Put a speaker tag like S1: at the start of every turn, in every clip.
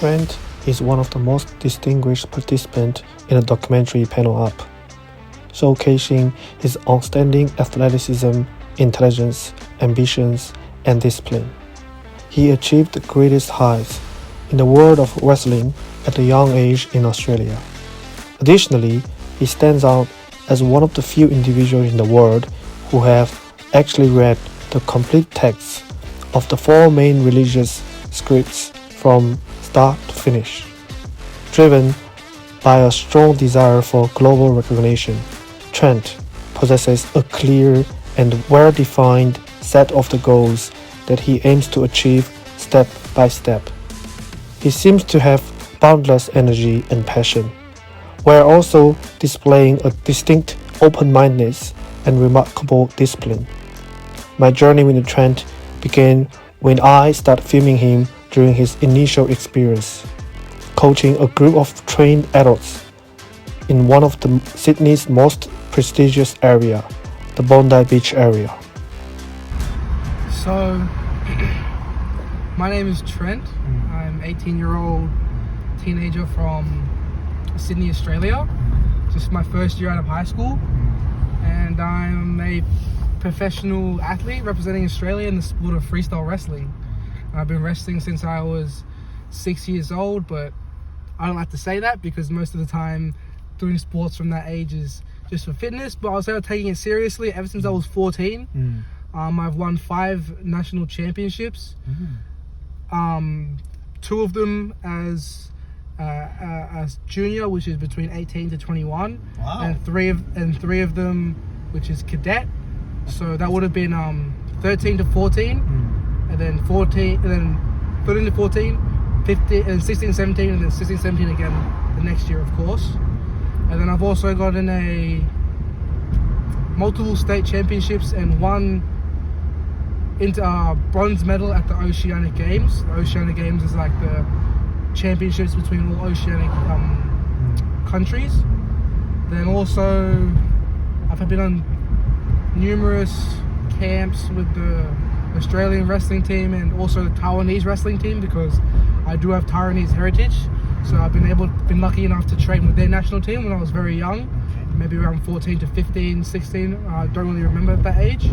S1: Trent is one of the most distinguished participants in the documentary panel up, showcasing his outstanding athleticism, intelligence, ambitions, and discipline. He achieved the greatest heights in the world of wrestling at a young age in Australia. Additionally, he stands out as one of the few individuals in the world who have actually read the complete texts of the 4 main religious scripts from start to finish. Driven by a strong desire for global recognition, Trent possesses a clear and well-defined set of the goals that he aims to achieve step by step. He seems to have boundless energy and passion, while also displaying a distinct open-mindedness and remarkable discipline. My journey with Trent began when I started filming him during his initial experience, coaching a group of trained adults in one of the Sydney's most prestigious area, the Bondi Beach area.
S2: So, my name is Trent. I'm an 18-year-old teenager from Sydney, Australia. Just my first year out of high school, and I'm a professional athlete representing Australia in the sport of freestyle wrestling. I've been wrestling since I was 6 years old, but I don't like to say that because most of the time doing sports from that age is just for fitness, but I was taking it seriously ever since I was 14. I've won 5 national championships, 2 of them as junior, which is between 18 to 21.
S3: Wow.
S2: and three of them which is cadet, so that would have been 13 to 14, and then 14, and then 13 to 14, 15, and 16 17, and then 16 17 again the next year, of course. And then I've also gotten a multiple state championships and one bronze medal at the Oceanic Games. The Oceanic Games is like the championships between all oceanic countries. Then also I've been on numerous camps with the Australian wrestling team and also the Taiwanese wrestling team because I do have Taiwanese heritage. So I've been lucky enough to train with their national team when I was very young, maybe around 14 to 15, 16. I don't really remember at that age.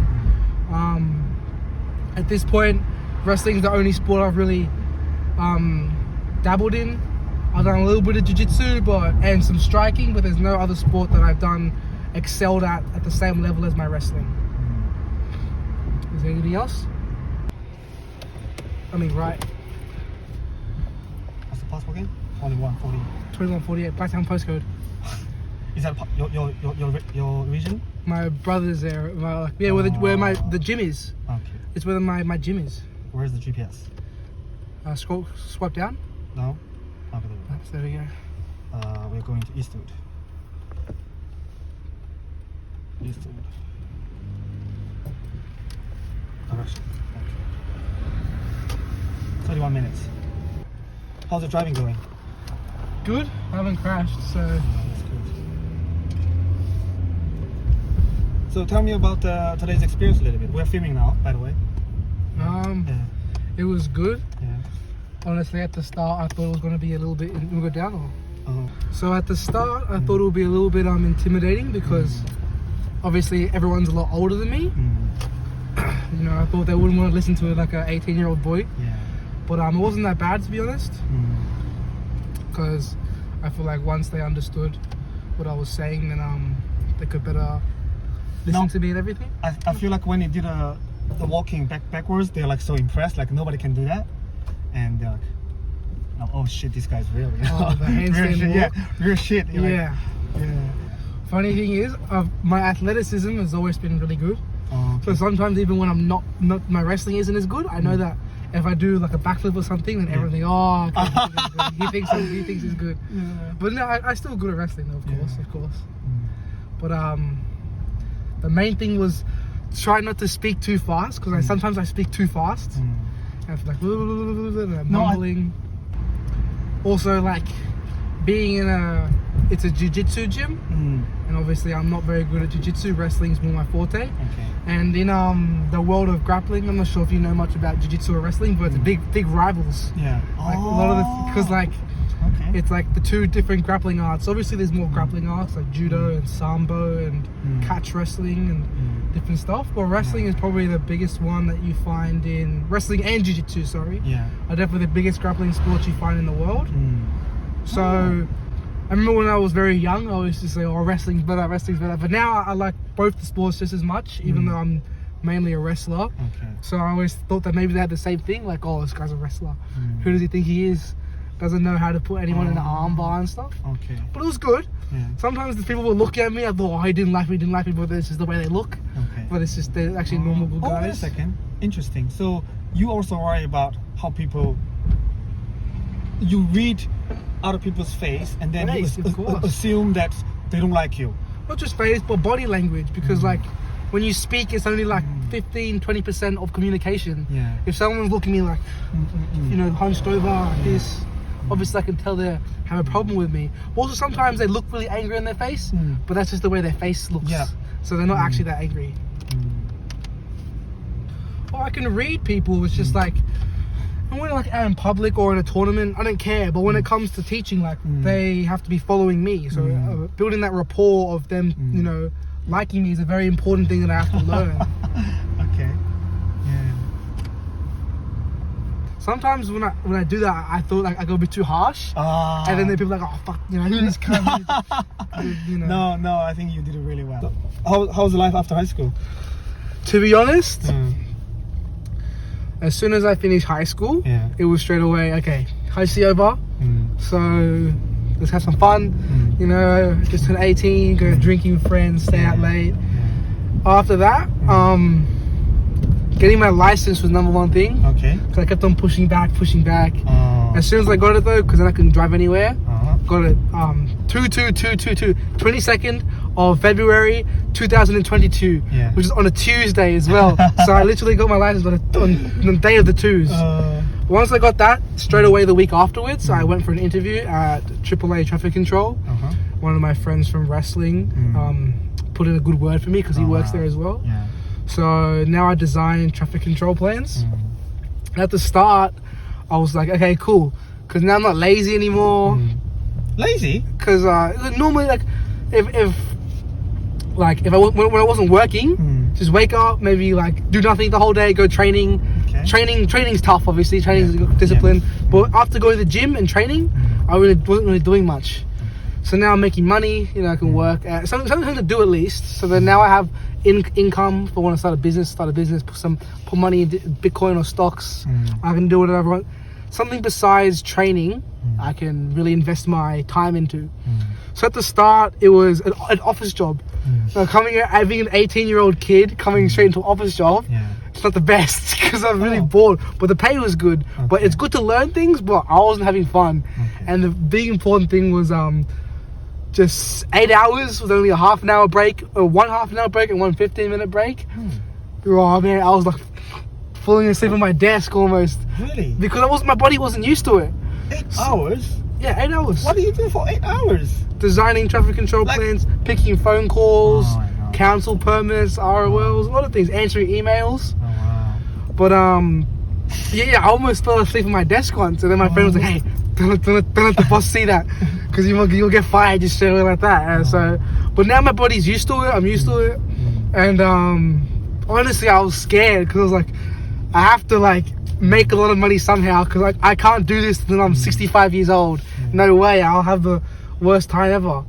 S2: At this point, wrestling is the only sport I've really dabbled in. I've done a little bit of jiu-jitsu and some striking, but there's no other sport that I've excelled at the same level as my wrestling. Is there anything else? Right.
S3: What's the passport again? 2140.
S2: 2148, Blacktown postcode.
S3: Is that your region?
S2: My brother's there. Where the gym is.
S3: Okay.
S2: It's where my gym is.
S3: Where's the GPS?
S2: Swipe down.
S3: No? Okay,
S2: There we go.
S3: We're going to Eastwood. Eastwood. Direction. Okay. 31 minutes. How's the driving going?
S2: Good. I haven't crashed, so.
S3: That's good. So tell me about today's experience a little bit. We're filming now, by the way.
S2: It was good.
S3: Yeah.
S2: Honestly, at the start, I thought it was going to be a little bit. We'll go down or.
S3: Oh.
S2: So at the start, I thought it would be a little bit intimidating because obviously everyone's a lot older than me. You know, I thought they wouldn't want to listen to like an 18-year-old boy.
S3: Yeah.
S2: But it wasn't that bad, to be honest. Because I feel like once they understood what I was saying, then they could better listen to me and everything.
S3: I feel like when you did the walking backwards, they're like so impressed, like nobody can do that, and they're like, oh shit, this guy's real. You know?
S2: The handstand
S3: real
S2: walk.
S3: Yeah, real shit.
S2: Yeah. Funny thing is, my athleticism has always been really good. So sometimes even when I'm not my wrestling isn't as good, I know that if I do like a backflip or something, then everyone thinks, oh, okay, he thinks he's good. Yeah. But no, I still good at wrestling though, of course. But the main thing was try not to speak too fast because sometimes I speak too fast. And it's like mumbling. Also, like being in a it's a jiu-jitsu gym, and obviously I'm not very good at jiu-jitsu. Wrestling is more my forte.
S3: Okay.
S2: And in the world of grappling, I'm not sure if you know much about jiu-jitsu or wrestling, but it's big rivals.
S3: Yeah.
S2: Like a lot of the, because like
S3: Okay.
S2: it's like the two different grappling arts. Obviously, there's more grappling arts like judo and sambo and catch wrestling and different stuff. But wrestling is probably the biggest one that you find in wrestling and jiu-jitsu. Sorry,
S3: Yeah.
S2: are definitely the biggest grappling sports you find in the world. So I remember when I was very young, I used to say, "Oh, wrestling's better, wrestling's better." But now I like both the sports just as much, even though I'm mainly a wrestler.
S3: Okay.
S2: So I always thought that maybe they had the same thing, like, "Oh, this guy's a wrestler. Who does he think he is? Doesn't know how to put anyone in an arm bar and stuff."
S3: Okay.
S2: But it was good.
S3: Yeah.
S2: Sometimes the people would look at me, I thought, "Oh, he didn't like me," but it's just the way they look.
S3: Okay.
S2: But it's just they're actually normal good
S3: Oh, wait a
S2: guys.
S3: second. Interesting. So you also worry about how people. You read other people's face and then you
S2: Face, of course.
S3: assume that they don't like you.
S2: Not just face, but body language, because like when you speak, it's only like 15-20% of communication.
S3: Yeah.
S2: If someone's looking at me like, you know, hunched over like this, obviously I can tell they have a problem with me. But also sometimes they look really angry in their face, but that's just the way their face looks.
S3: Yeah.
S2: So they're not actually that angry. Or I can read people. It's just like, and when like out in public or in a tournament, I don't care. But when it comes to teaching, like they have to be following me. So building that rapport of them, you know, liking me is a very important thing that I have to learn.
S3: Okay. Yeah.
S2: Sometimes when I do that, I thought like I go a bit too harsh, and then people are like, "Oh fuck, you know, who this cunt?" You know.
S3: No, I think you did it really well. How's life after high school?
S2: To be honest, as soon as I finished high school,
S3: Yeah.
S2: it was straight away, okay, high C over. So let's have some fun. You know, just turn 18, go drinking with friends, stay out late. After that, getting my license was number one thing.
S3: Okay.
S2: Cause I kept on pushing back.
S3: Oh.
S2: As soon as I got it though, because then I can drive anywhere.
S3: Uh-huh.
S2: Got it 22nd of February 2022,
S3: Yeah.
S2: which is on a Tuesday as well. So I literally got my license on the day of the twos. Once I got that, straight away the week afterwards, I went for an interview at AAA Traffic Control.
S3: Uh-huh.
S2: One of my friends from wrestling put in a good word for me because he works there as well.
S3: Yeah.
S2: So now I design traffic control plans. At the start, I was like, okay, cool, because now I'm not lazy anymore.
S3: Lazy?
S2: Because normally, like, if when I wasn't working, just wake up, maybe like do nothing the whole day, go training.
S3: Okay.
S2: Training's tough, obviously. Training's discipline. But after going to the gym and training, I wasn't really doing much. So now I'm making money. You know, I can work. Something to do at least. So then now I have income. If I want to start a business, put money into Bitcoin or stocks. I can do whatever I want. Something besides training, I can really invest my time into. So at the start, it was an office job. So being an 18-year-old kid coming straight into an office job, it's not the best because I'm really bored. But the pay was good. But it's good to learn things, but I wasn't having fun. And the big important thing was just 8 hours with only a half an hour break, or one half an hour break and one 15-minute break. Oh man, I was like falling asleep on my desk almost.
S3: Really?
S2: Because my body wasn't used to it.
S3: 8 hours?
S2: Yeah, 8 hours.
S3: What do you do for 8 hours?
S2: Designing traffic control plans, picking phone calls,
S3: Oh my God.
S2: council permits, ROLs, a lot of things, answering emails.
S3: Oh wow.
S2: But I almost fell asleep on my desk once, and then my friend was like, "Hey, don't let the boss see that, because you'll get fired just straight away like that." And so, but now my body's used to it. I'm used to it, and honestly, I was scared because I was like, I have to like make a lot of money somehow, because like I can't do this until I'm 65 years old. No way, I'll have the worst time ever.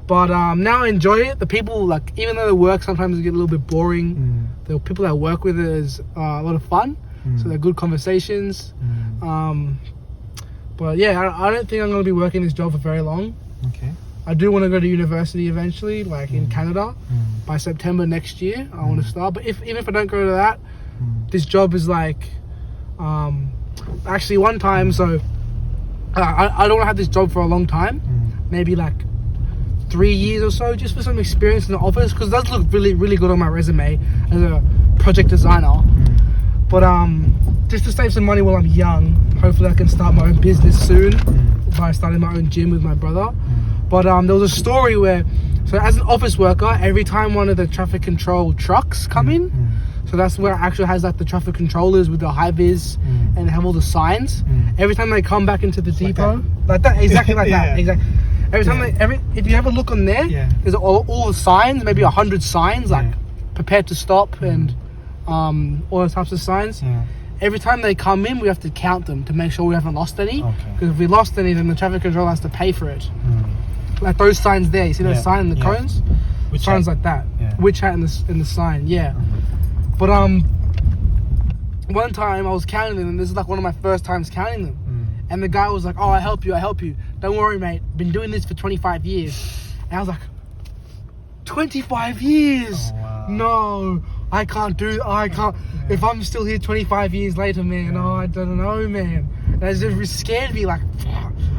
S2: But now I enjoy it. The people, like, even though the work sometimes get a little bit boring, the people that I work with is a lot of fun. So they're good conversations. But yeah, I don't think I'm going to be working this job for very long.
S3: Okay.
S2: I do want to go to university eventually, like in Canada. By September next year, I want to start. But even if I don't go to that, this job is like, actually one time, so I don't want to have this job for a long time, maybe like 3 years or so, just for some experience in the office, because it does look really, really good on my resume as a project designer. But just to save some money while I'm young, hopefully I can start my own business soon by starting my own gym with my brother. But there was a story where, so as an office worker, every time one of the traffic control trucks come in, so that's where it actually has like the traffic controllers with the high vis and have all the signs. Every time they come back into the depot, like that, exactly like that, exactly. Every time if you ever look on there, there's all the signs, maybe 100 signs, like prepared to stop and all those types of signs. Every time they come in, we have to count them to make sure we haven't lost any. Because if we lost any, then the traffic control has to pay for it. Like those signs there, you see those signs in the cones?
S3: Which
S2: signs
S3: hat?
S2: like that. Witch hat in the sign, But one time I was counting them, and this is like one of my first times counting them. And the guy was like, "Oh, I help you. Don't worry, mate. Been doing this for 25 years." And I was like, 25 years?
S3: Oh, wow.
S2: No, I can't do. I can't. If I'm still here 25 years later, man, I don't know, man. That just scared me. Like,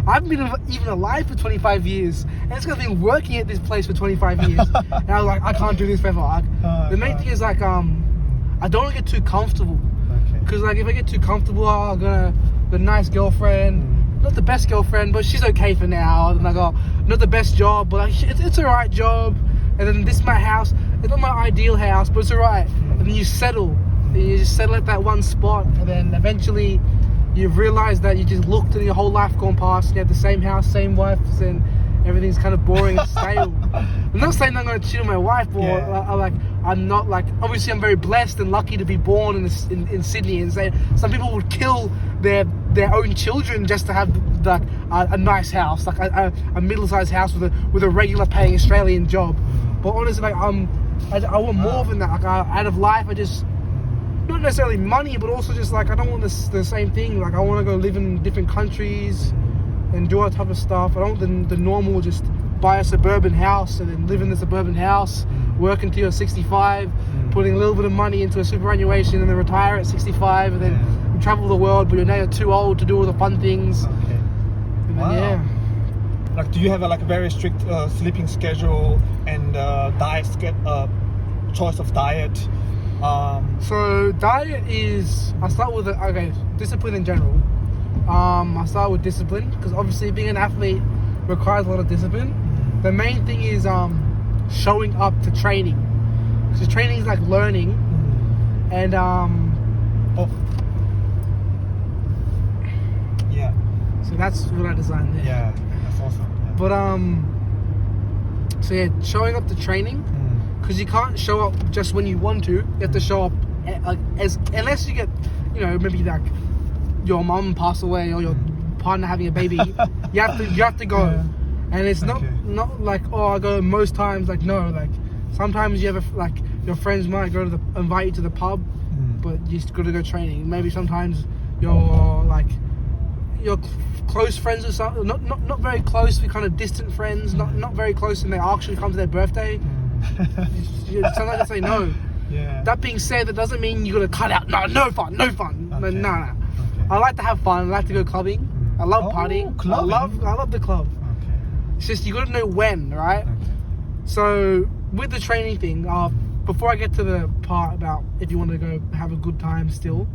S2: I haven't been even alive for 25 years, and it's gonna be working at this place for 25 years. And I was like, I can't do this forever. The main thing is like, I don't want to get too comfortable. Because like, if I get too comfortable, I'm gonna get a nice girlfriend. Not the best girlfriend, but she's okay for now. And I go, not the best job, but like, it's a right job. And then this is my house. It's not my ideal house, but it's alright. And then you settle. And you just settle at that one spot, and then eventually you've realised that you just looked and your whole life gone past. You have the same house, same wife, and everything's kind of boring and stale. I'm not saying I'm going to cheat on my wife, or I'm not like. Obviously, I'm very blessed and lucky to be born in Sydney. And say some people would kill their own children just to have like a nice house, like a middle-sized house with a regular paying Australian job. But honestly, like I want more than that. Like out of life, I just. Not necessarily money, but also just like I don't want the same thing. Like I want to go live in different countries and do all that type of stuff. I don't want the normal just buy a suburban house and then live in the suburban house, work until you're 65, putting a little bit of money into a superannuation and then retire at 65 and then you travel the world, but you're now too old to do all the fun things. And then,
S3: Like, do you have a very strict sleeping schedule and choice of diet?
S2: So diet is, I start with discipline in general. I start with discipline because obviously being an athlete requires a lot of discipline. The main thing is showing up to training. Because training is like learning, and so that's what I designed there.
S3: Yeah, that's awesome.
S2: But showing up to training. Because you can't show up just when you want to. You have to show up unless you get, maybe like your mum passed away or your partner having a baby. you have to go, and it's not like I go most times. Like no, like sometimes you have like your friends might invite you to the pub, but you just got to go training. Maybe sometimes you're close friends or something. Not very close. We kind of distant friends. Not very close, and they actually come to their birthday. Sometimes I say no. That being said, that doesn't mean you gotta cut out. No fun. No. I like to have fun. I like to go clubbing. I love partying.
S3: Clubbing?
S2: I love the club. It's just you gotta know when, right? So with the training thing, before I get to the part about if you want to go have a good time still,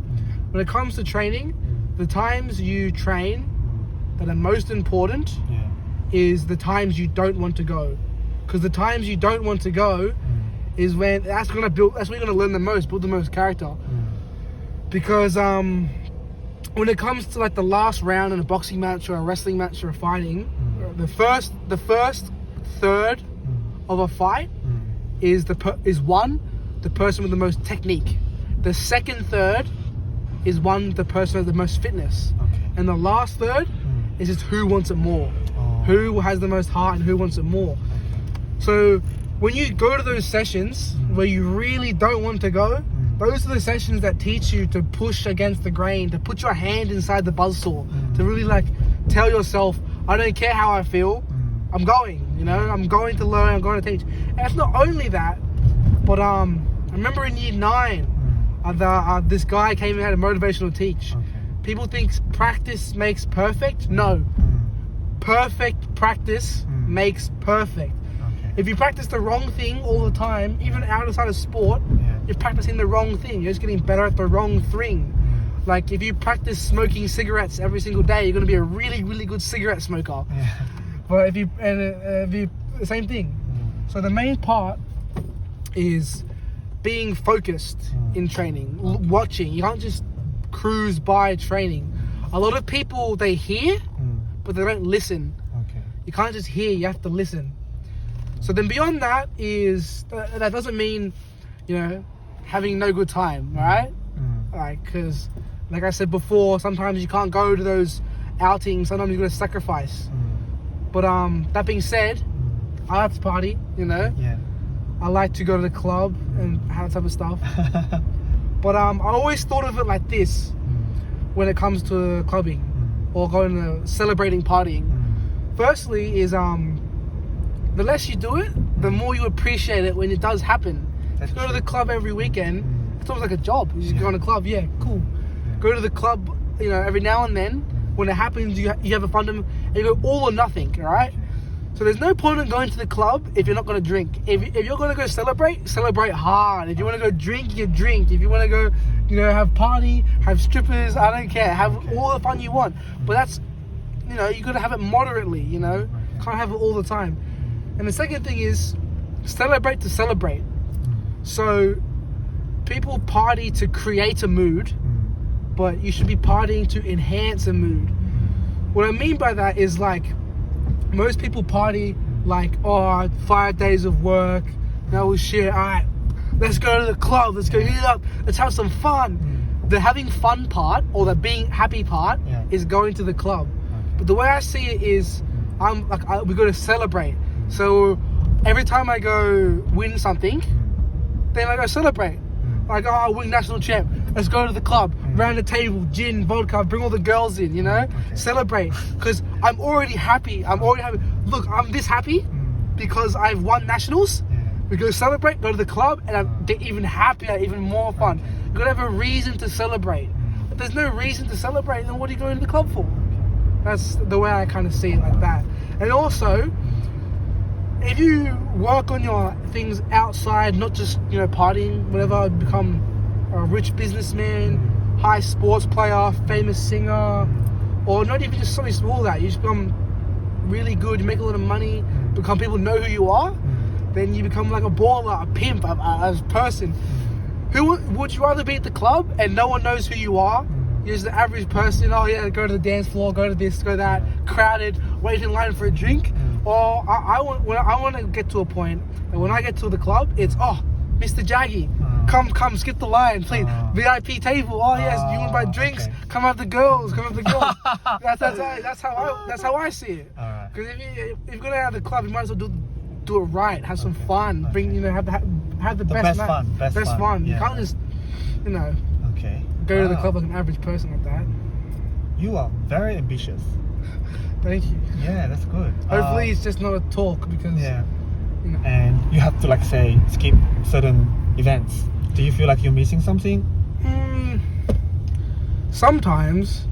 S2: when it comes to training, the times you train that are most important is the times you don't want to go. Because the times you don't want to go is when that's when you're gonna learn the most, build the most character. Because when it comes to like the last round in a boxing match or a wrestling match or a fighting, the first third of a fight is the person with the most technique. The second third is the person with the most fitness, and the last third is just who wants it more, who has the most heart and who wants it more. So when you go to those sessions where you really don't want to go, those are the sessions that teach you to push against the grain, to put your hand inside the buzzsaw, to really like tell yourself, I don't care how I feel, I'm going, I'm going to learn, I'm going to teach. And it's not only that, but I remember in year 9, this guy came and had a motivational teach. People think practice makes perfect. No. Perfect practice makes perfect. If you practice the wrong thing all the time, even outside of sport, you're practicing the wrong thing. You're just getting better at the wrong thing. Like if you practice smoking cigarettes every single day, you're going to be a really, really good cigarette smoker. But if you the same thing. So the main part is being focused in training, watching. You can't just cruise by training. A lot of people, they hear, but they don't listen.
S3: Okay.
S2: You can't just hear, you have to listen. So then beyond that is, that doesn't mean, you know, having no good time, right? Like, because like I said before, sometimes you can't go to those outings, sometimes you've got to sacrifice. But that being said, I like to party, you know.
S3: Yeah.
S2: I like to go to the club and have that type of stuff. But I always thought of it like this when it comes to clubbing or going to celebrating partying. Firstly is the less you do it, the more you appreciate it when it does happen. If you go to the club every weekend, it's almost like a job. You just go to the club, yeah, cool. Go to the club, you know, every now and then. When it happens, you have a fun time and you go all or nothing, all right? So there's no point in going to the club if you're not going to drink. If you're going to go celebrate hard. If you want to go drink, you drink. If you want to go, you know, have party, have strippers, I don't care. Have all the fun you want. But that's, you know, you got to have it moderately, you know. Can't have it all the time. And the second thing is celebrate to celebrate. So people party to create a mood, but you should be partying to enhance a mood. What I mean by that is like, most people party like, oh, 5 days of work, that was shit, alright, let's go to the club, let's go hit it up, let's have some fun. The having fun part, or the being happy part, is going to the club. But the way I see it is, we go to celebrate. So every time I go win something, then I go celebrate. Like, oh, I win national champ, let's go to the club, round the table, gin, vodka, bring all the girls in, you know, celebrate. Because I'm already happy. Look, I'm this happy because I've won nationals. We go celebrate, go to the club, and I'm even happier, even more fun. You gotta have a reason to celebrate. If there's no reason to celebrate, then what are you going to the club for? That's the way I kind of see it, like that. And also, if you work on your things outside, not just, you know, partying, whatever, become a rich businessman, high sports player, famous singer, or not even just something small, that you just become really good, you make a lot of money, become, people know who you are, then you become like a baller, a pimp, a person. Who would you rather be at the club and no one knows who you are? You're just the average person, oh yeah, go to the dance floor, go to this, go that, crowded, wait in line for a drink. Or I want to get to a point that when I get to the club, it's, oh, Mr. Jaggy, come skip the line, please. VIP table. Oh yes, you want to buy drinks? Okay. Come have the girls. That's how I see it. Because if you're gonna have the club, you might as well do it right. Have some fun. Bring, you know, have the best fun. Best fun. Yeah. You can't just, you know, go to the club like an average person like that.
S3: You are very ambitious.
S2: Thank you.
S3: Yeah, that's good.
S2: Hopefully it's just not a talk, because you know.
S3: And you have to, like, say, skip certain events. Do you feel like you're missing something?
S2: Sometimes,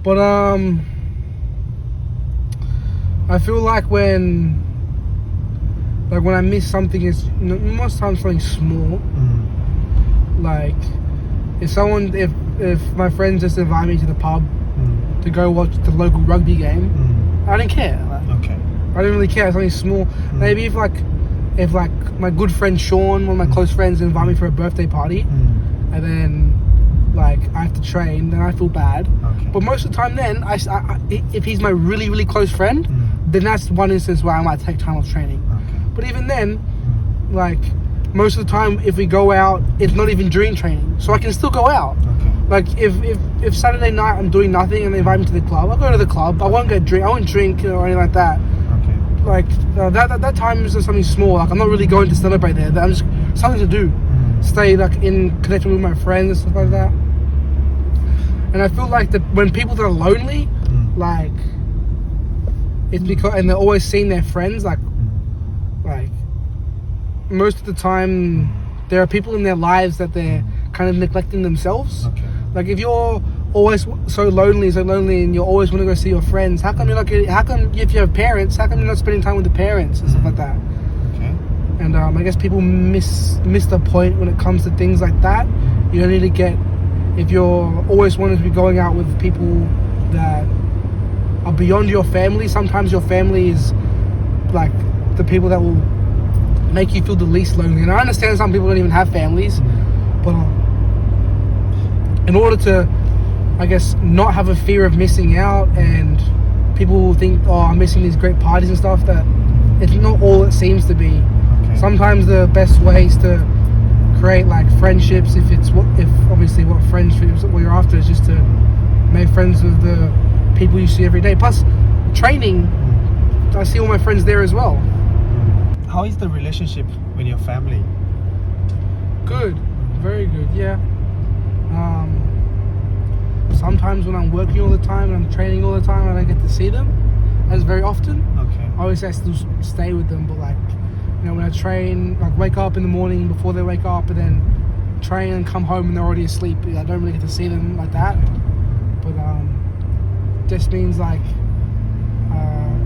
S2: but I feel like when I miss something, it's, you know, most times something small. Like if my friends just invite me to the pub to go watch the local rugby game, I didn't care. I didn't really care. Something small. Maybe if my good friend Sean, one of my close friends, invite me for a birthday party, and then like I have to train, then I feel bad. But most of the time, then if he's my really, really close friend, then that's one instance where I might take time off training. But even then, like most of the time, if we go out, it's not even during training, so I can still go out. Like if Saturday night I'm doing nothing and they invite me to the club, I'll go to the club. I won't drink or anything like that. Like that time is just something small. Like I'm not really going to celebrate there. I'm just something to do. Stay like in connection with my friends and stuff like that. And I feel like that when people are lonely, like it's because, and they're always seeing their friends, like most of the time there are people in their lives that they're kind of neglecting themselves. Like if you're always so lonely and you always want to go see your friends, how come if you have parents, how come you're not spending time with the parents and stuff like that? And I guess people miss the point when it comes to things like that. You don't need to get, if you're always wanting to be going out with people that are beyond your family. Sometimes your family is like the people that will make you feel the least lonely. And I understand some people don't even have families, but in order to, I guess, not have a fear of missing out, and people will think, oh, I'm missing these great parties and stuff, that it's not all it seems to be.
S3: Okay.
S2: Sometimes the best ways to create like friendships, if obviously what friendships what you're after, is just to make friends with the people you see every day. Plus training, I see all my friends there as well.
S3: How is the relationship with your family?
S2: Good, very good, yeah. Sometimes when I'm working all the time and I'm training all the time, I don't get to see them as very often.
S3: Okay.
S2: Obviously I still stay with them, but like, you know, when I train, like wake up in the morning before they wake up, and then train and come home and they're already asleep, I don't really get to see them like that. But just means like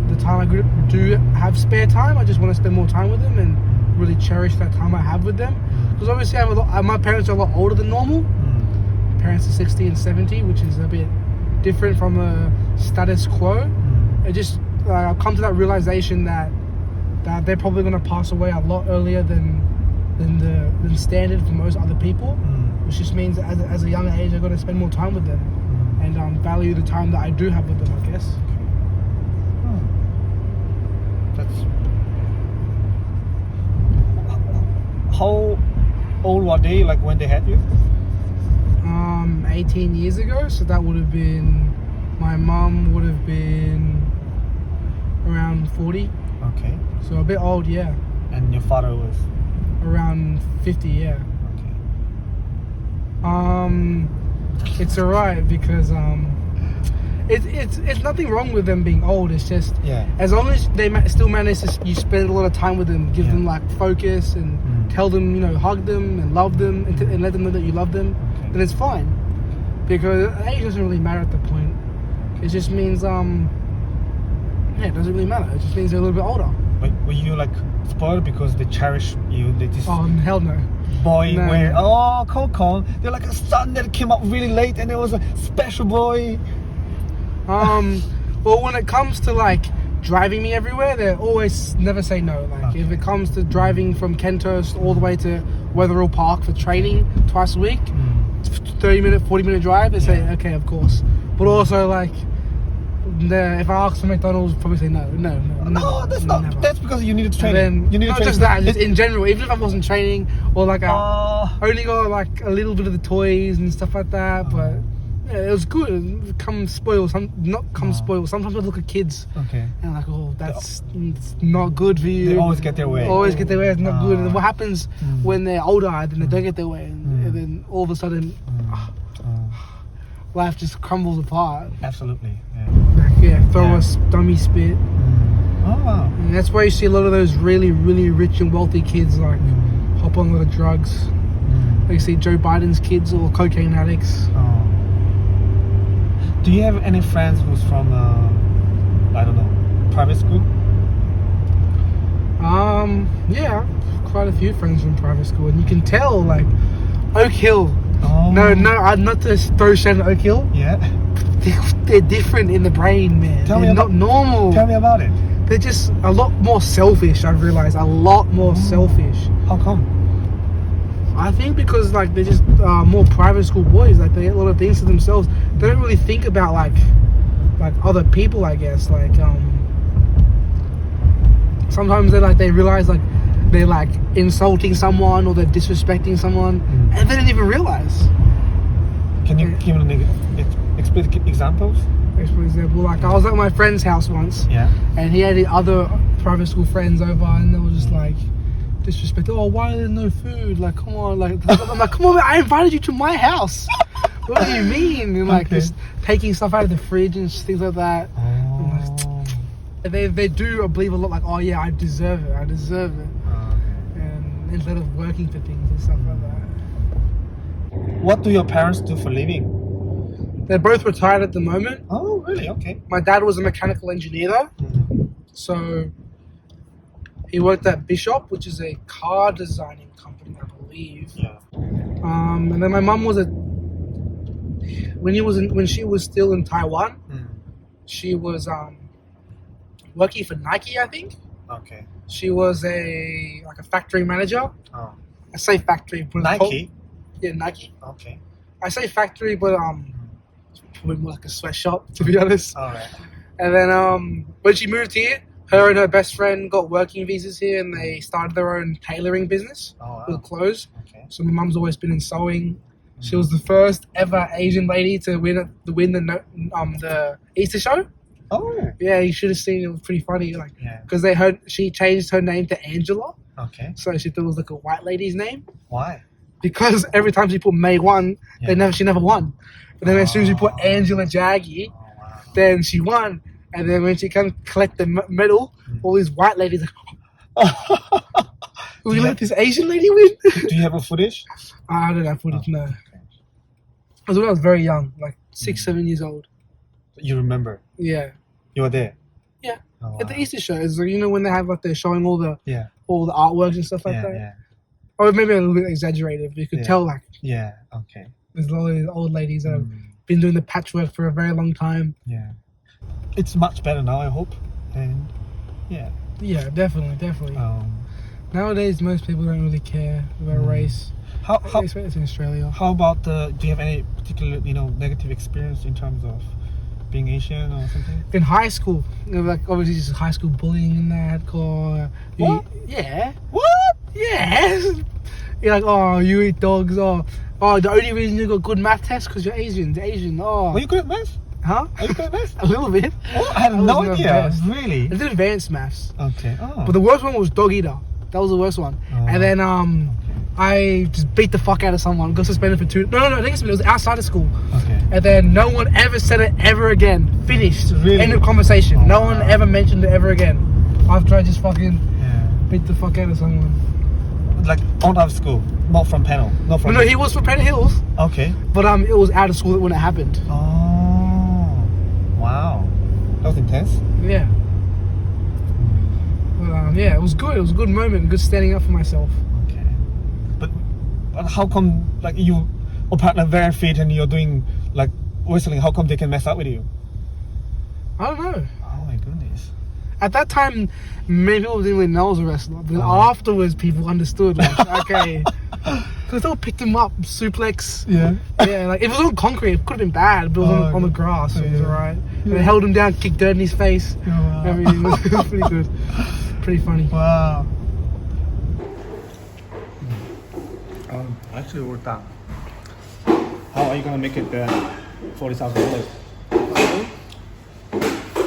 S2: the time I do have spare time, I just want to spend more time with them and really cherish that time I have with them. Because obviously my parents are a lot older than normal. My parents are 60 and 70, which is a bit different from the status quo. It just I've come to that realization that they're probably going to pass away a lot earlier than standard for most other people, which just means as a younger age I've got to spend more time with them and value the time that I do have with them, I guess.
S3: That's... How old were they, like, when they had you?
S2: 18 years ago, so that would have been, my mum would have been around 40.
S3: Okay.
S2: So a bit old, yeah.
S3: And your father was?
S2: Around 50, yeah.
S3: Okay.
S2: It's alright because it's nothing wrong with them being old. It's just as long as they still manage to, you spend a lot of time with them, give them like focus and tell them, you know, hug them and love them and let them know that you love them, then it's fine. Because age doesn't really matter at the point. It just means it doesn't really matter. It just means they're a little bit older.
S3: But were you like spoiled because they cherish you? They just
S2: Hell no.
S3: Boy,
S2: No.
S3: where Coco, they're like a son that came up really late, and there was a special boy.
S2: Well, when it comes to like driving me everywhere, they always never say no. Like if it comes to driving from Kenthurst all the way to Wetherill Park for training twice a week, 30-minute, 40-minute drive, they say okay, of course. But also like, if I ask for McDonald's, probably say no.
S3: No, that's not.
S2: Never.
S3: That's because you needed to train.
S2: And then,
S3: You needed
S2: not
S3: to
S2: just that, just in general. Even if I wasn't training, or like I only got like a little bit of the toys and stuff like that, but yeah, it was good. Spoiled. Sometimes I look at kids and I'm like, oh, that's it's not good for you.
S3: They always get their way.
S2: Always get their way. It's not good. And what happens when they're older? Then they don't get their way, and then all of a sudden, life just crumbles apart.
S3: Absolutely.
S2: Throw a dummy spit.
S3: Oh.
S2: And that's why you see a lot of those really, really rich and wealthy kids like hop on a lot of drugs. Like you see Joe Biden's kids or cocaine addicts.
S3: Do you have any friends who's from, I don't know, private school?
S2: Yeah, quite a few friends from private school, and you can tell like Oak Hill. No, I'm not to throw shade at Oak Hill.
S3: Yeah.
S2: They're different in the brain, man. They're not normal.
S3: Tell me about it.
S2: They're just a lot more selfish. I've realized a lot more selfish.
S3: How come?
S2: I think because like they're just more private school boys. Like they get a lot of things to themselves. They don't really think about like other people. I guess like sometimes they realize like they're like insulting someone or they're disrespecting someone, and they don't even realize.
S3: Can you give an explicit examples?
S2: For example, like I was at my friend's house once, and he had the other private school friends over, and they were just like disrespect. Oh, why is there no food? Like, come on, like I'm like, come on, man, I invited you to my house. What do you mean? And like just taking stuff out of the fridge and things like that. They do believe a lot, like, oh yeah, I deserve it, and instead of working for things and stuff like that.
S3: What do your parents do for living?
S2: They're both retired at the moment.
S3: Oh, really? Okay.
S2: My dad was a mechanical engineer there. So he worked at Bishop, which is a car designing company, I believe. And then my mum was when she was still in Taiwan, She was working for Nike, I think.
S3: Okay.
S2: She was a factory manager.
S3: Oh.
S2: I say factory, but
S3: Nike.
S2: Yeah, Nike.
S3: Okay.
S2: I say factory, but probably more like a sweatshop, to be honest.
S3: All right.
S2: And then when she moved here, her and her best friend got working visas here, and they started their own tailoring business
S3: Oh,
S2: with
S3: wow.
S2: clothes.
S3: Okay.
S2: So my mum's always been in sewing. She was the first ever Asian lady to win the Easter show.
S3: Oh.
S2: Yeah, you should have seen it. It was pretty funny, like
S3: Yeah.
S2: because she changed her name to Angela,
S3: Okay.
S2: so she thought it was like a white lady's name.
S3: Why?
S2: Because every time she put May 1,
S3: Yeah.
S2: she never won. But then as soon as you put
S3: Oh.
S2: Angela Jaggi,
S3: Oh, wow.
S2: then she won. And then when she can collect the medal, all these white ladies like, we
S3: Yeah.
S2: let this Asian lady win.
S3: Do you have a footage?
S2: I don't have footage, no.
S3: Okay.
S2: It was when I was very young, like 6, 7 years old.
S3: You remember?
S2: Yeah.
S3: You were there.
S2: Yeah.
S3: Oh,
S2: At the
S3: wow.
S2: Easter shows, like, when they have like they're showing all the
S3: Yeah.
S2: artworks and stuff like
S3: Yeah.
S2: that.
S3: Yeah.
S2: Or maybe a little bit exaggerated, but you could
S3: Yeah.
S2: tell like
S3: Yeah. Okay.
S2: there's a lot of these old ladies that have
S3: Mm.
S2: been doing the patchwork for a very long time.
S3: Yeah. It's much better now, I hope. And yeah.
S2: Yeah, definitely.
S3: Um,
S2: Nowadays, most people don't really care about race.
S3: how
S2: Especially in Australia.
S3: how about do you have any particular negative experience in terms of being Asian or something?
S2: In high school, like obviously just high school bullying and that.
S3: What?
S2: Yeah.
S3: What?
S2: Yeah. You're like, oh, you eat dogs. Oh, the only reason you got good math tests because you're Asian. Oh,
S3: Were you good at math?
S2: huh?
S3: Are you good at math?
S2: A little bit.
S3: Oh, I had
S2: I was
S3: no
S2: the
S3: idea.
S2: best.
S3: Really?
S2: I did advanced maths,
S3: Okay. Oh.
S2: but the worst one was dog eater. That was the worst one.
S3: Oh.
S2: And then I just beat the fuck out of someone. Got suspended for 2. No, I think it was outside of school.
S3: Okay.
S2: And then no one ever said it ever again. Finished.
S3: Really?
S2: End of conversation.
S3: Oh,
S2: No one
S3: wow.
S2: ever mentioned it ever again. After I just fucking
S3: Yeah.
S2: beat the fuck out of someone.
S3: Like out of school, not from panel, not from.
S2: But no, he was from Penny Hills.
S3: Okay.
S2: But it was out of school when it happened.
S3: Oh. Wow. That was intense.
S2: Yeah. But yeah, it was good. It was a good moment. Good standing up for myself.
S3: Okay. But how come you apparently very fit and you're doing like wrestling? How come they can mess up with you?
S2: I don't know.
S3: Oh my goodness.
S2: At that time, many people didn't really know I was a wrestler. But then afterwards, people understood. Like, okay. Because they all picked him up, suplex.
S3: Yeah.
S2: Yeah, like if it was on concrete, it could have been bad, but it was on the grass, so it was
S3: yeah.
S2: alright. And they held him down, kicked dirt in his face.
S3: Wow.
S2: Everything was pretty good. Pretty funny.
S3: Wow. Actually worked out. How are you gonna make it $40,000?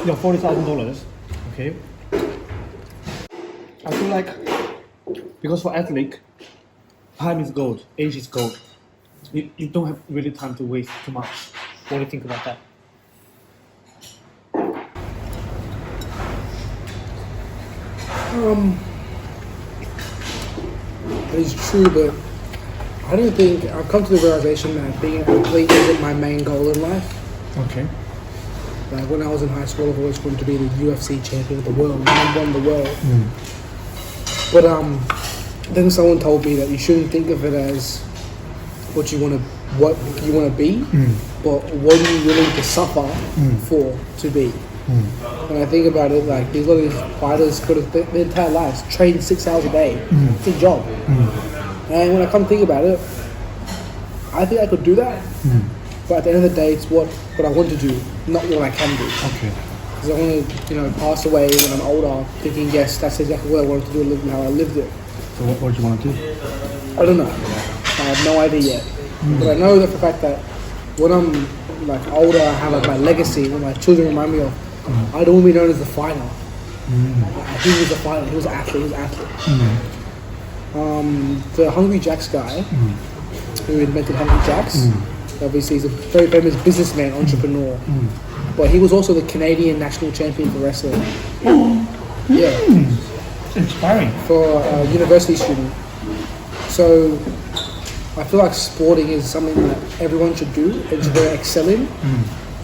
S3: Yeah, $40,000. Okay. I feel like because for athlete, time is gold, age is gold. You don't have really time to waste too much. What do you think about that?
S2: That is true, but I don't think I've come to the realization that being an athlete isn't my main goal in life.
S3: Okay.
S2: Like when I was in high school, I've always wanted to be the UFC champion of the world, number one in the world. But then someone told me that you shouldn't think of it as what you want to be, but what are you willing to suffer for to be. When I think about it, like these lot of these fighters for their entire lives train 6 hours a day. It's a job. And when I come to think about it, I think I could do that. But at the end of the day, it's what I want to do, not what I can do.
S3: Okay.
S2: Because I want to, pass away when I'm older, thinking, yes, that's exactly what I wanted to do and live how I lived it.
S3: So what do you want to do?
S2: I don't know. I have no idea yet. But I know that for the fact that when I'm older, I have my legacy, when my children remind me of, I don't want to be known as the fighter. He was a fighter, he was an athlete, The Hungry Jacks guy, who invented Hungry Jacks, obviously he's a very famous businessman, entrepreneur. But he was also the Canadian national champion for wrestling. Yeah.
S3: Inspiring.
S2: For a university student. So I feel like sporting is something that everyone should do and should excel in.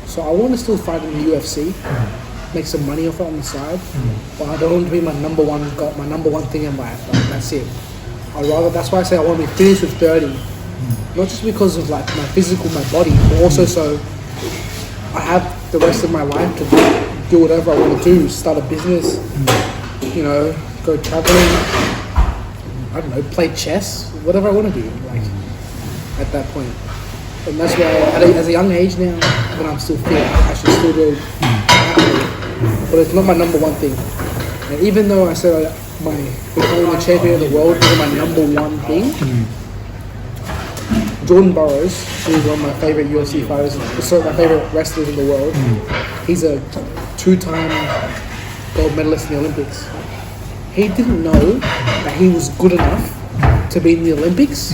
S2: So I want to still fight in the UFC, make some money off it on the side, but I don't want to be my number one thing in life. Like, that's it. That's why I say I want to be finished with 30. Not just because of my physical, my body, but also so I have the rest of my life to do whatever I want to do, start a business, you know, go traveling, I don't know, play chess, whatever I want to do, like, at that point. And that's why, as a young age now, when I'm still fit, I should still do it. But it's not my number one thing. And even though I said becoming the champion of the world is my number one thing, Jordan Burroughs, who's one of my favorite UFC fighters, sort of my favorite wrestlers in the world, he's a 2-time gold medalist in the Olympics. He didn't know that he was good enough to be in the Olympics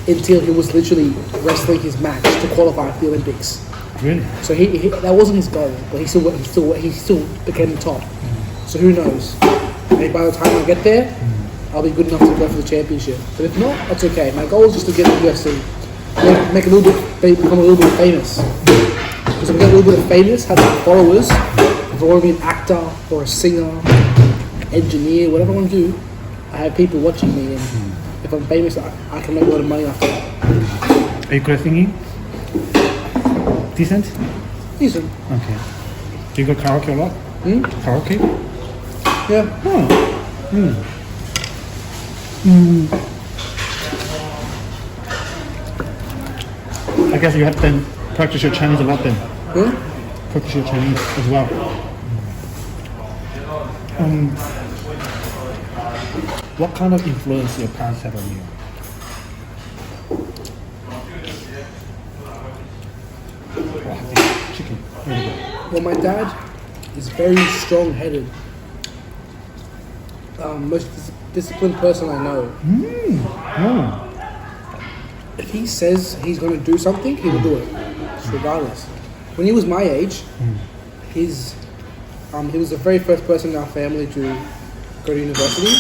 S2: until he was literally wrestling his match to qualify for the Olympics.
S3: Really?
S2: So he that wasn't his goal, but he still became the top. So who knows? Maybe by the time I get there, I'll be good enough to go for the championship. But if not, that's okay. My goal is just to get to the UFC, become a little bit famous. Because if I get a little bit of famous, have some followers, if I want to be an actor or a singer, engineer, whatever I want to do, I have people watching me, and if I'm famous, I can make a lot of money after that.
S3: Are you good at singing? Decent?
S2: Decent.
S3: Okay. Do you go karaoke a lot? Karaoke?
S2: Yeah.
S3: I guess you have to practice your Chinese a lot then. Practice your Chinese as well. What kind of influence your parents have on you? Wow, this chicken. Really good.
S2: Well, my dad is very strong-headed. Most disciplined person I know. If he says he's going to do something, he will do it, regardless. When he was my age, he was the very first person in our family to go to university.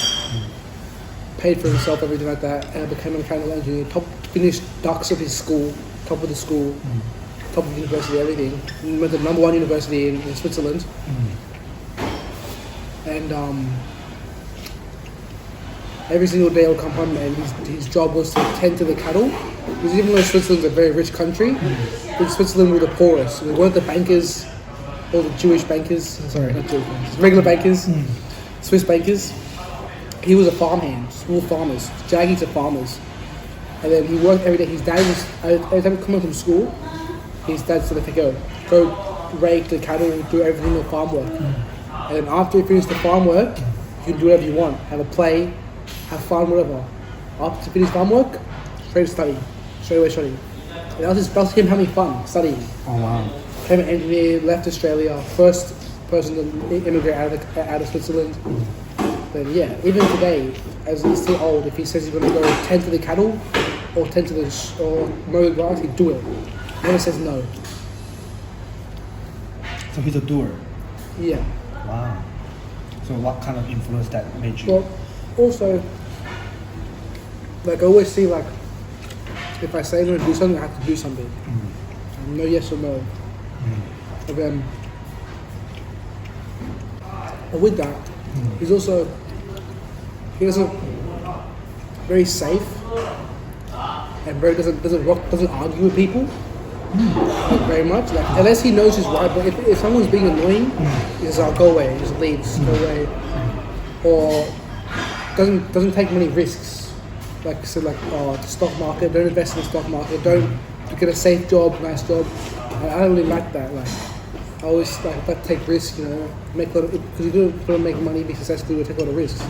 S2: Paid for himself, everything like that, and became a mechanical engineer. Finished ducks of his school, top of the school, top of university, everything. Went to the #1 university in Switzerland. And every single day he'll come home and his job was to tend to the cattle. Because even though Switzerland's a very rich country, in Switzerland we're the poorest. We weren't the bankers, all the Jewish bankers, sorry, not Jewish bankers, regular bankers, Swiss bankers. He was a farmhand, small farmers, jaggies of farmers. And then he worked every day. His dad was, every time he came home from school, his dad said, go rake the cattle and do everything the farm work. And then after you finish the farm work, you can do whatever you want. Have a play, have fun, whatever. After you finish farm work, straight away study. And that was him having fun, studying.
S3: Oh wow.
S2: Became an engineer, left Australia, first person to immigrate out of Switzerland. Then yeah, even today, as he's still old, if he says he's going to go tend to the cattle or tend to or mow the grass, he'd do it. Never says no.
S3: So he's a doer.
S2: Yeah.
S3: Wow. So what kind of influence that made you?
S2: Well, also, like I always see, like if I say I'm going to do something, I have to do something. No yes or no. And then, but with that, he's also very safe and very doesn't argue with people very much. Like unless he knows he's right, but if someone's being annoying, he says, "I'll go away." He just leaves, go away, or doesn't take many risks. Like the stock market, don't invest in the stock market. Don't get a safe job, nice job. I don't really like that. Like I always like to take risks, you know, make a lot of, because you do want to make money, be successful, you take a lot of risks.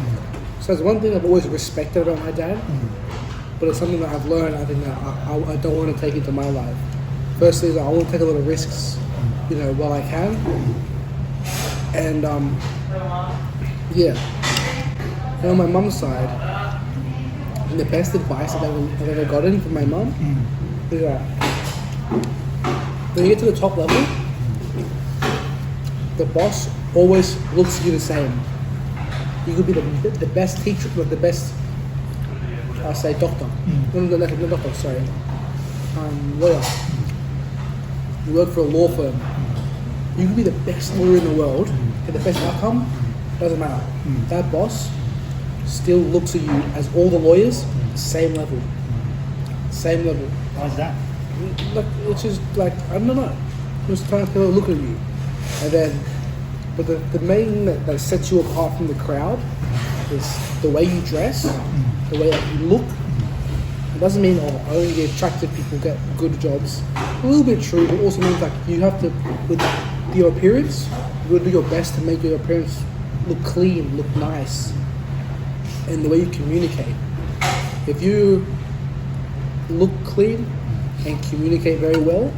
S2: So it's one thing I've always respected about my dad, but it's something that I've learned. I think that I don't want to take into my life. Firstly, is I want to take a lot of risks, you know, while I can, and yeah. And on my mum's side, the best advice I've ever gotten from my mum is that when you get to the top level, the boss always looks at you the same. You could be the best teacher, like the best, I'll say doctor. No, doctor, sorry. Lawyer. You work for a law firm. You could be the best lawyer in the world, get the best outcome, doesn't matter. That boss still looks at you as all the lawyers, same level. Same level.
S3: Why is that?
S2: Like, it's just like, I don't know. Most of the time people look at you. And then, but the main that sets you apart from the crowd is the way you dress, the way that you look. It doesn't mean only the attractive people get good jobs. A little bit true, but also means like you have to, with your appearance, you will do your best to make your appearance look clean, look nice, and the way you communicate. If you look clean and communicate very well,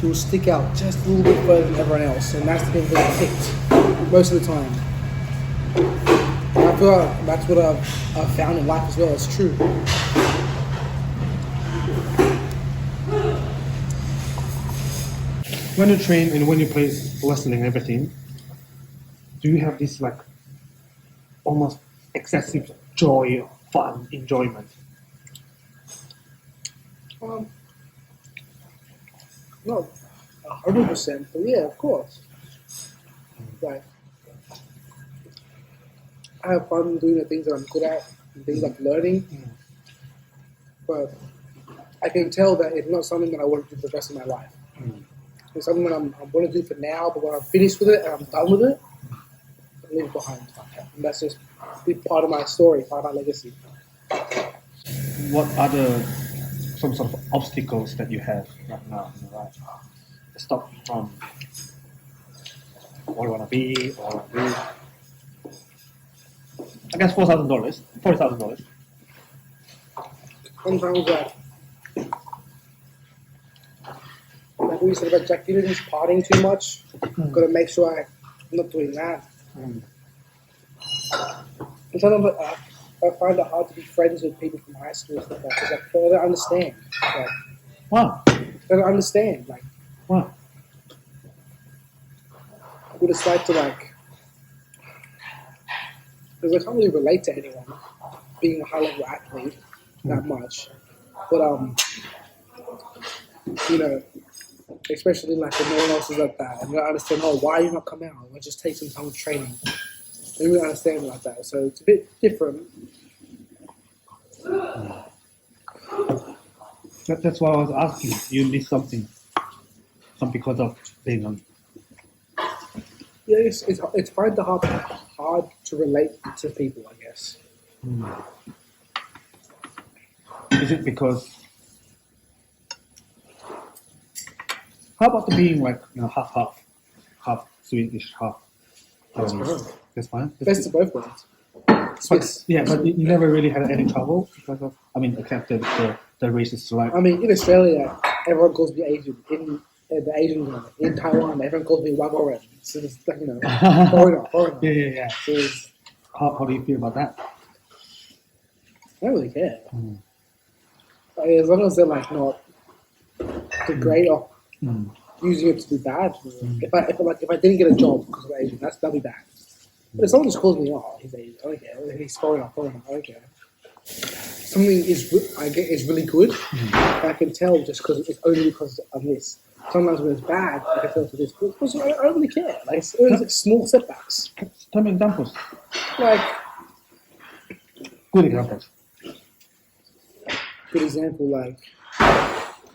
S2: you'll stick out just a little bit further than everyone else, and that's the thing that picked most of the time. And I feel like that's what I've found in life as well. It's true.
S3: When you train and when you play wrestling and everything, do you have this like almost excessive joy, fun, enjoyment?
S2: Not 100%, but yeah, of course. Like, I have fun doing the things that I'm good at, and things I'm learning. But I can tell that it's not something that I want to do for the rest of my life. It's something that I want to do for now, but when I'm finished with it and I'm done with it, I leave it behind. And that's just a big part of my story, part of my legacy.
S3: What other some sort of obstacles that you have right now in your life to stop you from what you want to be or do? I guess $40,000.
S2: Sometimes like we said about Jack Dillon's partying too much. Gotta make sure I'm not doing that. And sometimes I find it hard to be friends with people from high school and stuff like that because I don't understand. Like,
S3: Wow.
S2: I don't understand like
S3: Wow.
S2: what it's like to like, because I can't really relate to anyone being a high level athlete that much. But you know, especially like when no one else is like that, and I don't understand, why are you not coming out? Let's just take some time of training. I don't really understand it like that, so it's a bit different.
S3: That's why I was asking. You need something because of being on.
S2: Yeah, it's hard to relate to people, I guess.
S3: Is it because? How about the being like half Swedish, half Taiwanese? That's fine.
S2: Best of both worlds.
S3: But, yeah, but you never really had any trouble because of. I mean, except the racist right.
S2: I mean, in Australia, everyone calls me Asian. In the Asian zone, in Taiwan, everyone calls me Wagoran. So it's like, you know, foreigner.
S3: Yeah.
S2: So
S3: How do you feel about that?
S2: I don't really care. Like, as long as they're like not degrade or using it to be bad. If I didn't get a job because of Asian, that'd be bad. But if someone just calls me, he's Asian, I don't care. He's foreigner, I don't care. Something is really good, I can tell just because it's only because of this. Sometimes when it's bad, I can tell it's this. Because I don't really care. Like it's like small setbacks.
S3: Tell me examples.
S2: Like
S3: Good examples.
S2: good example, like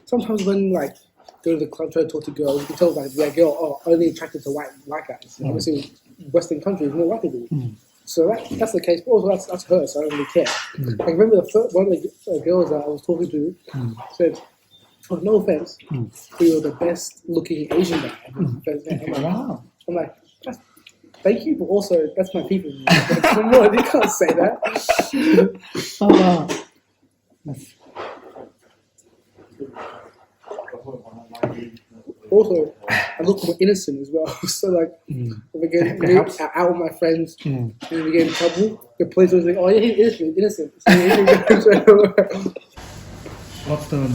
S2: sometimes when like go to the club try to talk to girls, you can tell like that girl only attracted to white guys. And obviously Western countries more white people. So that's the case, but also that's her, so I don't really care. I remember one of the girls that I was talking to said, no offense, but you're the best looking Asian guy.
S3: Wow.
S2: I'm like, thank you, but also that's my people. Come on, you can't say that.
S3: Wow.
S2: Also, I look more innocent as well. So like, if I get out with my friends and we get in trouble, the police will say, "Oh yeah, he's innocent."
S3: What's the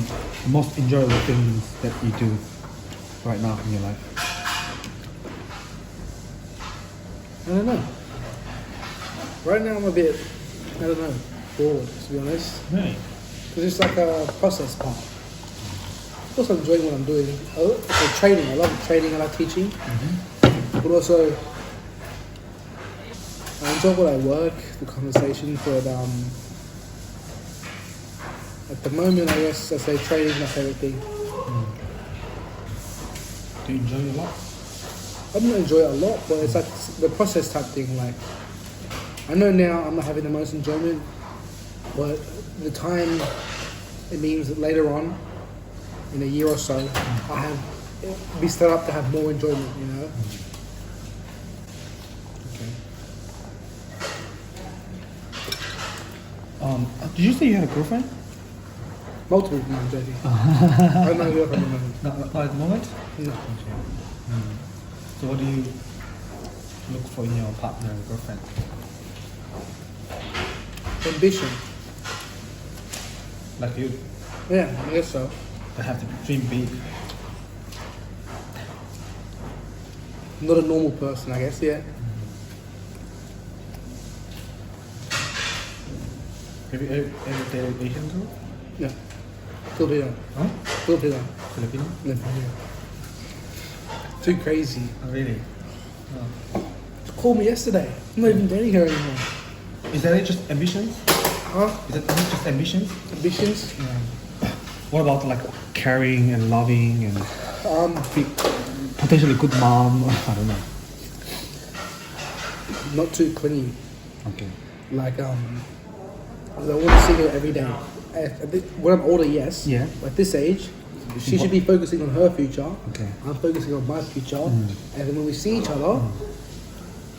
S3: most enjoyable things that you do right now in your life?
S2: I don't know. Right now I'm a bit, bored to be honest.
S3: Right.
S2: It's just like a process part. Of course I'm enjoying what I'm doing. I love training. I love training. I love teaching. But also, I enjoy what I work, the conversations. But at the moment, I guess I say training is my favorite thing.
S3: Do you enjoy it a lot?
S2: I don't enjoy it a lot, but it's like the process type thing. Like, I know now I'm not having the most enjoyment, but the time it means that later on, in a year or so, I have be set up to have more enjoyment. You know.
S3: Did you say you had a girlfriend?
S2: Multiple, no, I'm joking. I don't know girlfriend at the moment.
S3: Not at the moment?
S2: No.
S3: So what do you look for in your partner or girlfriend?
S2: Ambition.
S3: Like you,
S2: Yeah, I guess so.
S3: they have to dream big.
S2: Not a normal person, I guess. Yeah.
S3: Have you ever dated Asian girl?
S2: Yeah. Filipino.
S3: Huh?
S2: Filipino.
S3: Filipino?
S2: Yeah. Too crazy.
S3: Oh, really?
S2: She called me yesterday. I'm not even dating her anymore.
S3: Is that just ambitions?
S2: Huh?
S3: Is that just ambitions?
S2: Ambitions?
S3: What about like caring and loving and
S2: Be
S3: potentially good mom? I don't know.
S2: not too clingy.
S3: Okay.
S2: Like, I want to see her every day. When I'm older, yes.
S3: Yeah.
S2: At this age, she should be focusing on her future.
S3: Okay.
S2: I'm focusing on my future. And then when we see each other,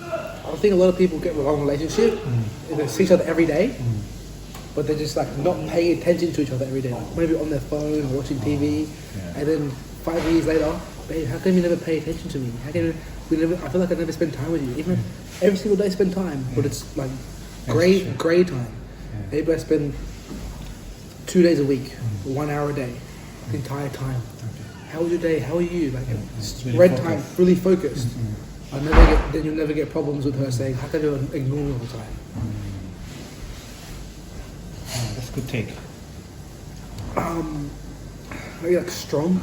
S2: I think a lot of people get the wrong relationship. They see each other every day, but they're just like not paying attention to each other every day. Like maybe on their phone or watching TV.
S3: Yeah.
S2: And then 5 years later, babe, how come you never pay attention to me? How come we never? I feel like I never spend time with you. Even every single day, spend time, but it's like grey time. Maybe I spend 2 days a week, 1 hour a day, the entire time. How was your day? How are you? Like
S3: really
S2: red time,
S3: focused.
S2: really focused. Then you'll never get problems with her saying, how can you ignore me all the time?
S3: That's a good take.
S2: Maybe like strong.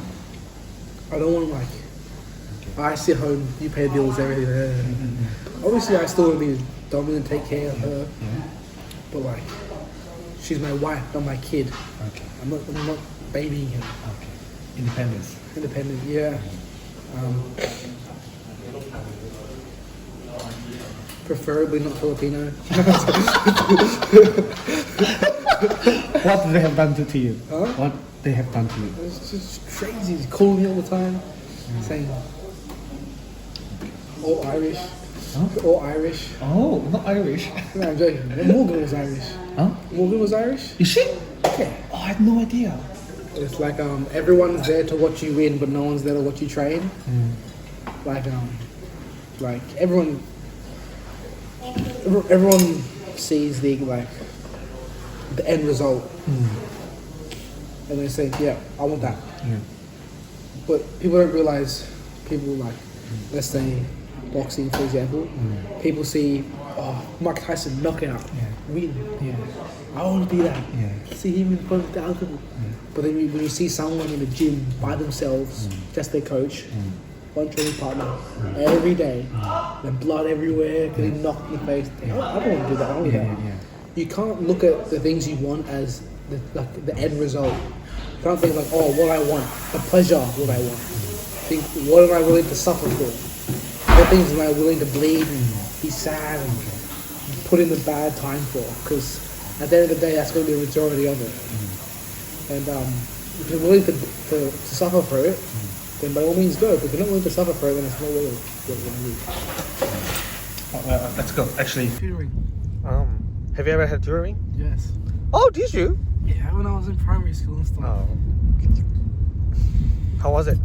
S2: I don't want like, I sit home, you pay bills, everything. Obviously I still want to be dominant, take care of her. But like, she's my wife, not my kid.
S3: Okay.
S2: I'm not babying him.
S3: Okay. Independence.
S2: Independent, yeah. Preferably not Filipino.
S3: What they have done to you?
S2: Huh?
S3: What they have done to you?
S2: It's just crazy. He's calling me all the time, saying, all Irish.
S3: Huh?
S2: All Irish.
S3: Oh, not Irish.
S2: No, I'm joking. Morgan was Irish.
S3: Huh?
S2: Morgan was Irish?
S3: Is she?
S2: Yeah.
S3: Oh, I had no idea.
S2: It's like everyone's there to watch you win, but no one's there to watch you train. Like everyone sees the end result, and they say, "Yeah, I want that."
S3: Yeah.
S2: But people don't realize. People like, let's say, boxing, for example. People see, Mike Tyson knockout, win.
S3: Yeah.
S2: I want to be that.
S3: Yeah.
S2: See him in front of thousands people. But then when you see someone in the gym by themselves, just their coach, one training partner, every day, the blood everywhere, getting knocked in the face. I don't want to do that. I don't want to do that. You can't look at the things you want as the end result. You can't think like, what I want, the pleasure, what I want. Think, what am I willing to suffer for? What things am I willing to bleed and be sad and put in the bad time for? Because at the end of the day, that's going to be the majority of it. And if you're willing to suffer for it, then by all means go. But if you're not willing to suffer for it, then it's not really what you need.
S3: Let's go. Actually,
S2: Tutoring.
S3: have you ever had tutoring?
S2: Yes.
S3: Oh, did you?
S2: Yeah, when I was in primary school and stuff.
S3: Oh. How was it?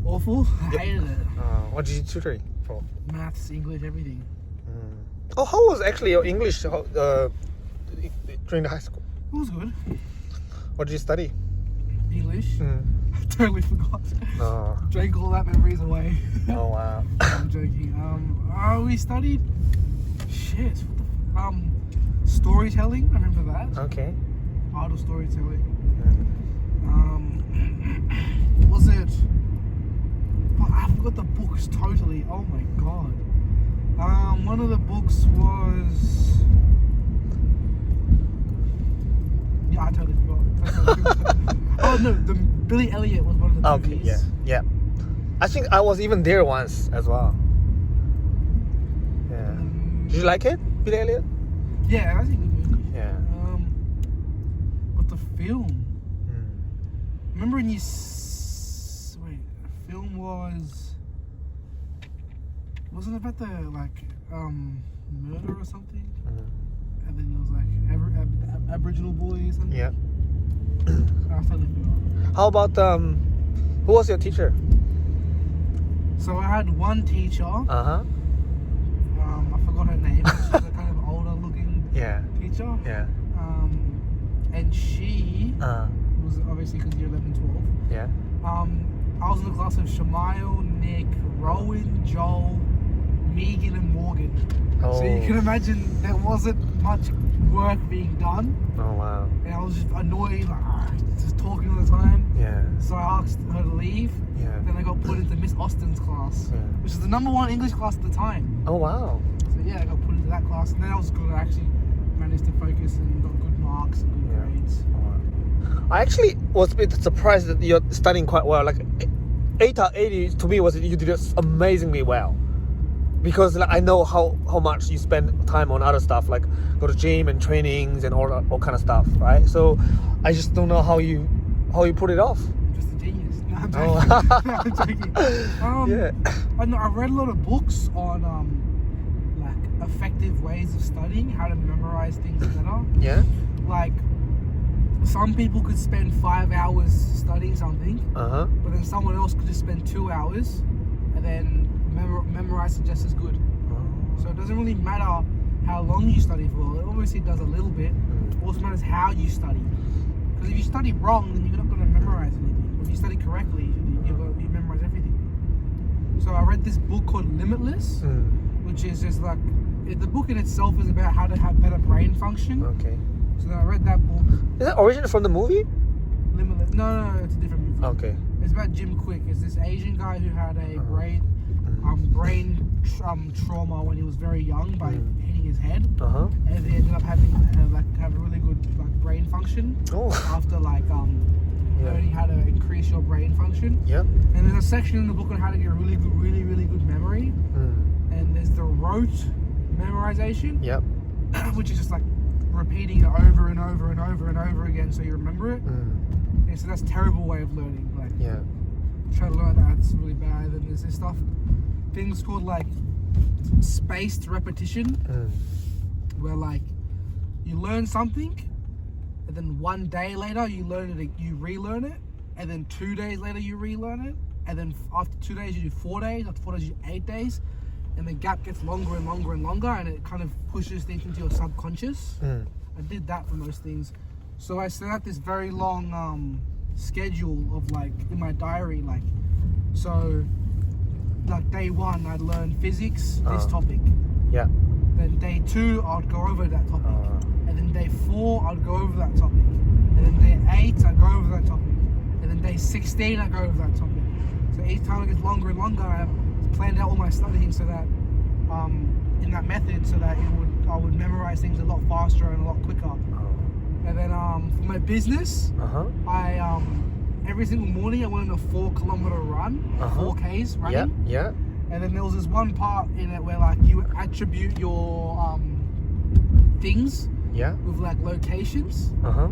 S2: Awful. I hated it.
S3: What did you tutoring for?
S2: Maths, English, everything.
S3: Oh, how was actually your English during the high school?
S2: It was good.
S3: What did you study?
S2: English. I totally forgot.
S3: Oh,
S2: Drank all that memories away.
S3: oh wow.
S2: I'm joking. We studied storytelling. I remember that.
S3: Okay.
S2: Art of storytelling. Was it? But I forgot the books totally. Oh my god. One of the books was. Yeah, I totally forgot. Oh no, the Billy Elliot was one of the
S1: Okay,
S2: movies.
S1: yeah. I think I was even there once as well. Yeah. Did you like it, Billy Elliot?
S2: Yeah, that's a good movie.
S1: Yeah.
S2: But the film.
S1: Mm.
S2: Remember when you wait? The film wasn't it about the murder or something?
S1: Mm.
S2: And then there was like Aboriginal boy or something.
S1: Yeah.
S2: I totally forgot.
S1: How about who was your teacher?
S2: So I had one teacher.
S1: Uh-huh.
S2: I forgot her name. She was a kind of older looking
S1: Yeah.
S2: teacher.
S1: Yeah.
S2: And she
S1: Uh.
S2: was obviously because you're 11, 12.
S1: Yeah.
S2: I was in the class of Shamail, Nick, Rowan, Joel, Megan, and Morgan. So you can imagine there wasn't much work being done,
S1: Oh wow.
S2: and I was just annoyed, just talking all the time.
S1: Yeah.
S2: So I asked her to leave.
S1: Yeah.
S2: Then I got put into Miss Austin's class,
S1: Yeah.
S2: which is the #1 English class at the time.
S1: Oh wow.
S2: So yeah, I got put into that class, and then I was good. I actually managed to focus and got good marks and good
S1: Yeah.
S2: grades.
S1: I actually was a bit surprised that you're studying quite well. Like 8 out of 80 to me was you did it amazingly well. Because like, I know how much you spend time on other stuff, like go to gym and trainings and all kind of stuff, right? So I just don't know how you put it off.
S2: I'm just a genius. No, I'm
S1: Oh.
S2: joking. No, I'm joking.
S1: Yeah.
S2: I read a lot of books on like effective ways of studying, how to memorize things better.
S1: Yeah.
S2: Like some people could spend 5 hours studying something,
S1: Uh-huh.
S2: but then someone else could just spend 2 hours and then memorize it just as good. So it doesn't really matter how long you study for. It obviously does a little bit. It also matters how you study. Because if you study wrong, then you're not going to memorize anything. But if you study correctly, you memorize everything. So I read this book called Limitless, which is just like the book in itself is about how to have better brain function.
S1: Okay.
S2: So then I read that book.
S1: Is that original from the movie?
S2: Limitless. No, it's a different movie.
S1: Okay.
S2: It's about Jim Quick. It's this Asian guy who had a brain trauma when he was very young by hitting his head,
S1: Uh-huh.
S2: and he ended up having have a really good brain function
S1: Oh.
S2: after learning how to increase your brain function.
S1: Yep.
S2: And there's a section in the book on how to get really good memory, and there's the rote memorization,
S1: Yep.
S2: which is just like repeating it over and over and over and over again so you remember it. And so that's a terrible way of learning. Like
S1: Yeah.
S2: try to learn that, it's really bad. And there's this things called like spaced repetition, where like you learn something and then 1 day later you relearn it, and then 2 days later you relearn it, and then after 2 days you do 4 days, after 4 days you do 8 days, and the gap gets longer and longer and longer, and it kind of pushes things into your subconscious. I did that for most things. So I set out this very long schedule of like in my diary, like so like day 1 I'd learn physics, this topic.
S1: Yeah.
S2: Then day 2 I'd go over that topic. And then day 4 I'd go over that topic. And then day 8 I'd go over that topic. And then day 16 I'd go over that topic. So each time it gets longer and longer, I planned out all my studying so that in that method, so that I would memorize things a lot faster and a lot quicker. And then for my business, I every single morning I went on a 4-kilometer run, 4Ks running.
S1: Yeah.
S2: And then there was this one part in it where like you attribute your things
S1: Yeah.
S2: with like locations.
S1: Uh-huh.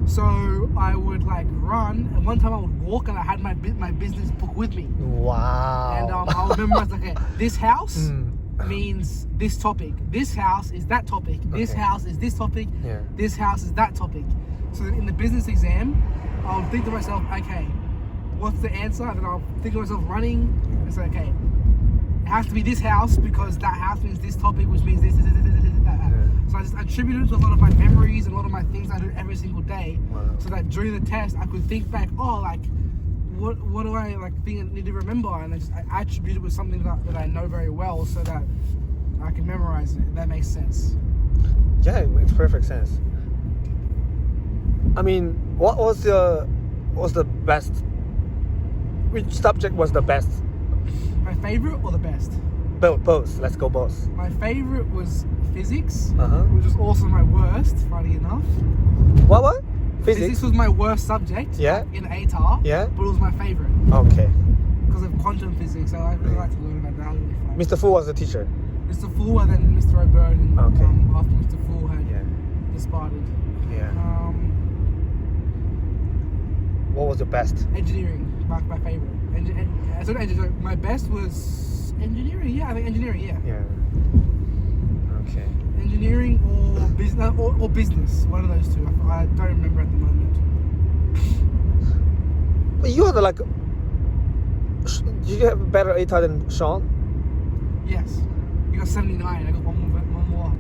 S2: So I would like run, and one time I would walk, and I had my business book with me.
S1: Wow.
S2: And I would memorize like, okay, this house means this topic. This house is that topic. This
S1: Okay.
S2: house is this topic.
S1: Yeah.
S2: This house is that topic. So in the business exam, I'll think to myself, okay, what's the answer? And then I'll think to myself running, and say, okay, it has to be this house because that house means this topic, which means this. So I just attributed to a lot of my memories and a lot of my things I do every single day.
S1: Wow.
S2: So that during the test, I could think back, oh, like, what do I think I need to remember? And I attribute it with something that I know very well so that I can memorize it. That makes sense.
S1: Yeah, it makes perfect sense. I mean, what was the best? Which subject was the best?
S2: My favorite or the best?
S1: Both. Let's go both.
S2: My favorite was physics,
S1: Uh-huh.
S2: which was also my worst, funny enough.
S1: What?
S2: Physics was my worst subject.
S1: Yeah.
S2: In ATAR.
S1: Yeah.
S2: But it was my favorite
S1: Okay.
S2: because of quantum physics. So I really like to learn about that. That was really fun.
S1: Mr. Fu was the teacher.
S2: Mr. Fool and then Mr. O'Byrne.
S1: Okay.
S2: After Mr. Fool had
S1: Yeah.
S2: disparted.
S1: Yeah. What was your best?
S2: Engineering, my favorite. My best was engineering. Yeah, I think engineering. Yeah.
S1: Yeah. Okay.
S2: Engineering or business or business. One of those two. I don't remember at the moment.
S1: But you had like. Did you have a better ATAR than Sean?
S2: Yes. You got 79. I got one more.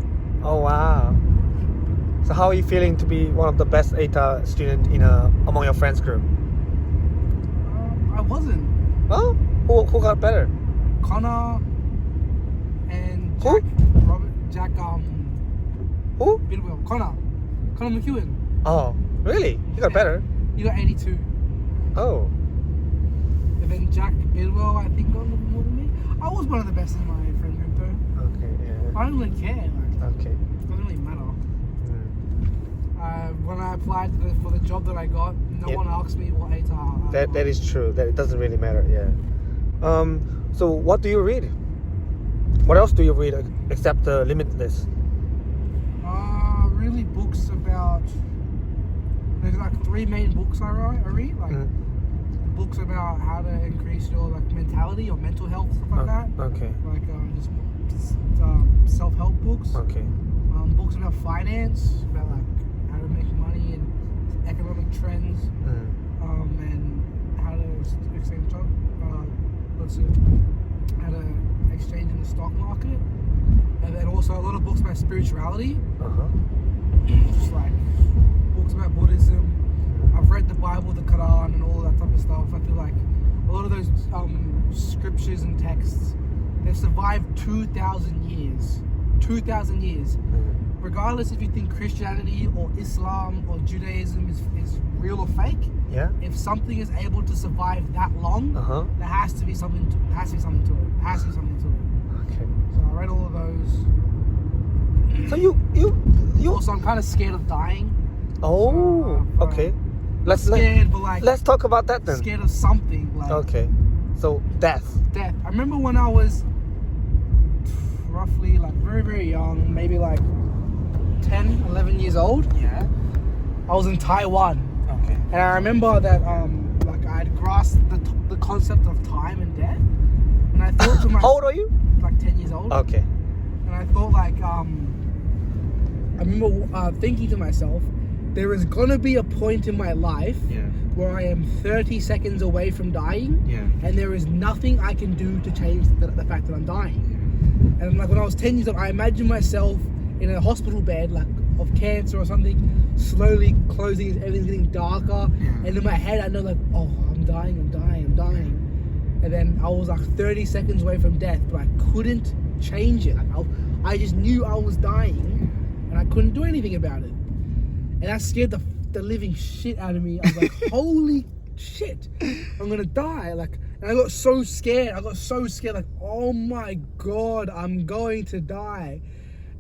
S1: Oh wow. So how are you feeling to be one of the best ATAR student among your friends group?
S2: I wasn't.
S1: Oh, who got better?
S2: Connor and
S1: Who?
S2: Jack
S1: Who?
S2: Bidwell. Connor McEwen.
S1: Oh, really? He got better.
S2: He got 82.
S1: Oh.
S2: And then Jack Bidwell, I think, got a little more than me. I was one of the best in my friend group though.
S1: Okay. Yeah.
S2: I don't really care. Like,
S1: Okay.
S2: it doesn't really matter. When I applied for the job that I got, no
S1: Yeah.
S2: one asked me what ATAR.
S1: That is true. That it doesn't really matter. Yeah. So what do you read? What else do you read except the Limitless?
S2: Really books about. There's like 3 main books I read. Like books about how to increase your like mentality or mental health, stuff like that.
S1: Okay.
S2: Like just self-help books.
S1: Okay.
S2: Books about finance, about like how to make money and economic trends, and how to exchange how to exchange in the stock market, and then also a lot of books about spirituality, just like books about Buddhism. I've read the Bible, the Quran, and all that type of stuff. I feel like a lot of those scriptures and texts, they've survived 2,000 years. 2,000 years. Regardless if you think Christianity or Islam or Judaism is real or fake,
S1: Yeah.
S2: if something is able to survive that long, there has to be something to it.
S1: Okay.
S2: So I read all of those.
S1: So you.
S2: Also, I'm kind of scared of dying.
S1: Oh.
S2: So,
S1: Okay.
S2: Scared, but like
S1: Let's talk about that then.
S2: scared of something. Like
S1: Okay. So death.
S2: death. I remember when I was roughly like very, very young, maybe like 10, 11 years old.
S1: Yeah.
S2: I was in Taiwan.
S1: Okay.
S2: And I remember that like I had grasped the concept of time and death. And I thought to myself,
S1: How old are you?
S2: like 10 years old.
S1: Okay.
S2: And I thought like I remember thinking to myself, there is gonna be a point in my life where I am 30 seconds away from dying, and there is nothing I can do to change the fact that I'm dying. And like when I was 10 years old, I imagined myself in a hospital bed, like of cancer or something, slowly closing as everything's getting darker. And in my head, I know like, oh, I'm dying. And then I was like 30 seconds away from death, but I couldn't change it. Like I just knew I was dying, and I couldn't do anything about it. And that scared the living shit out of me. I was like, holy shit, I'm gonna die. Like, and I got so scared. Like, oh my God, I'm going to die.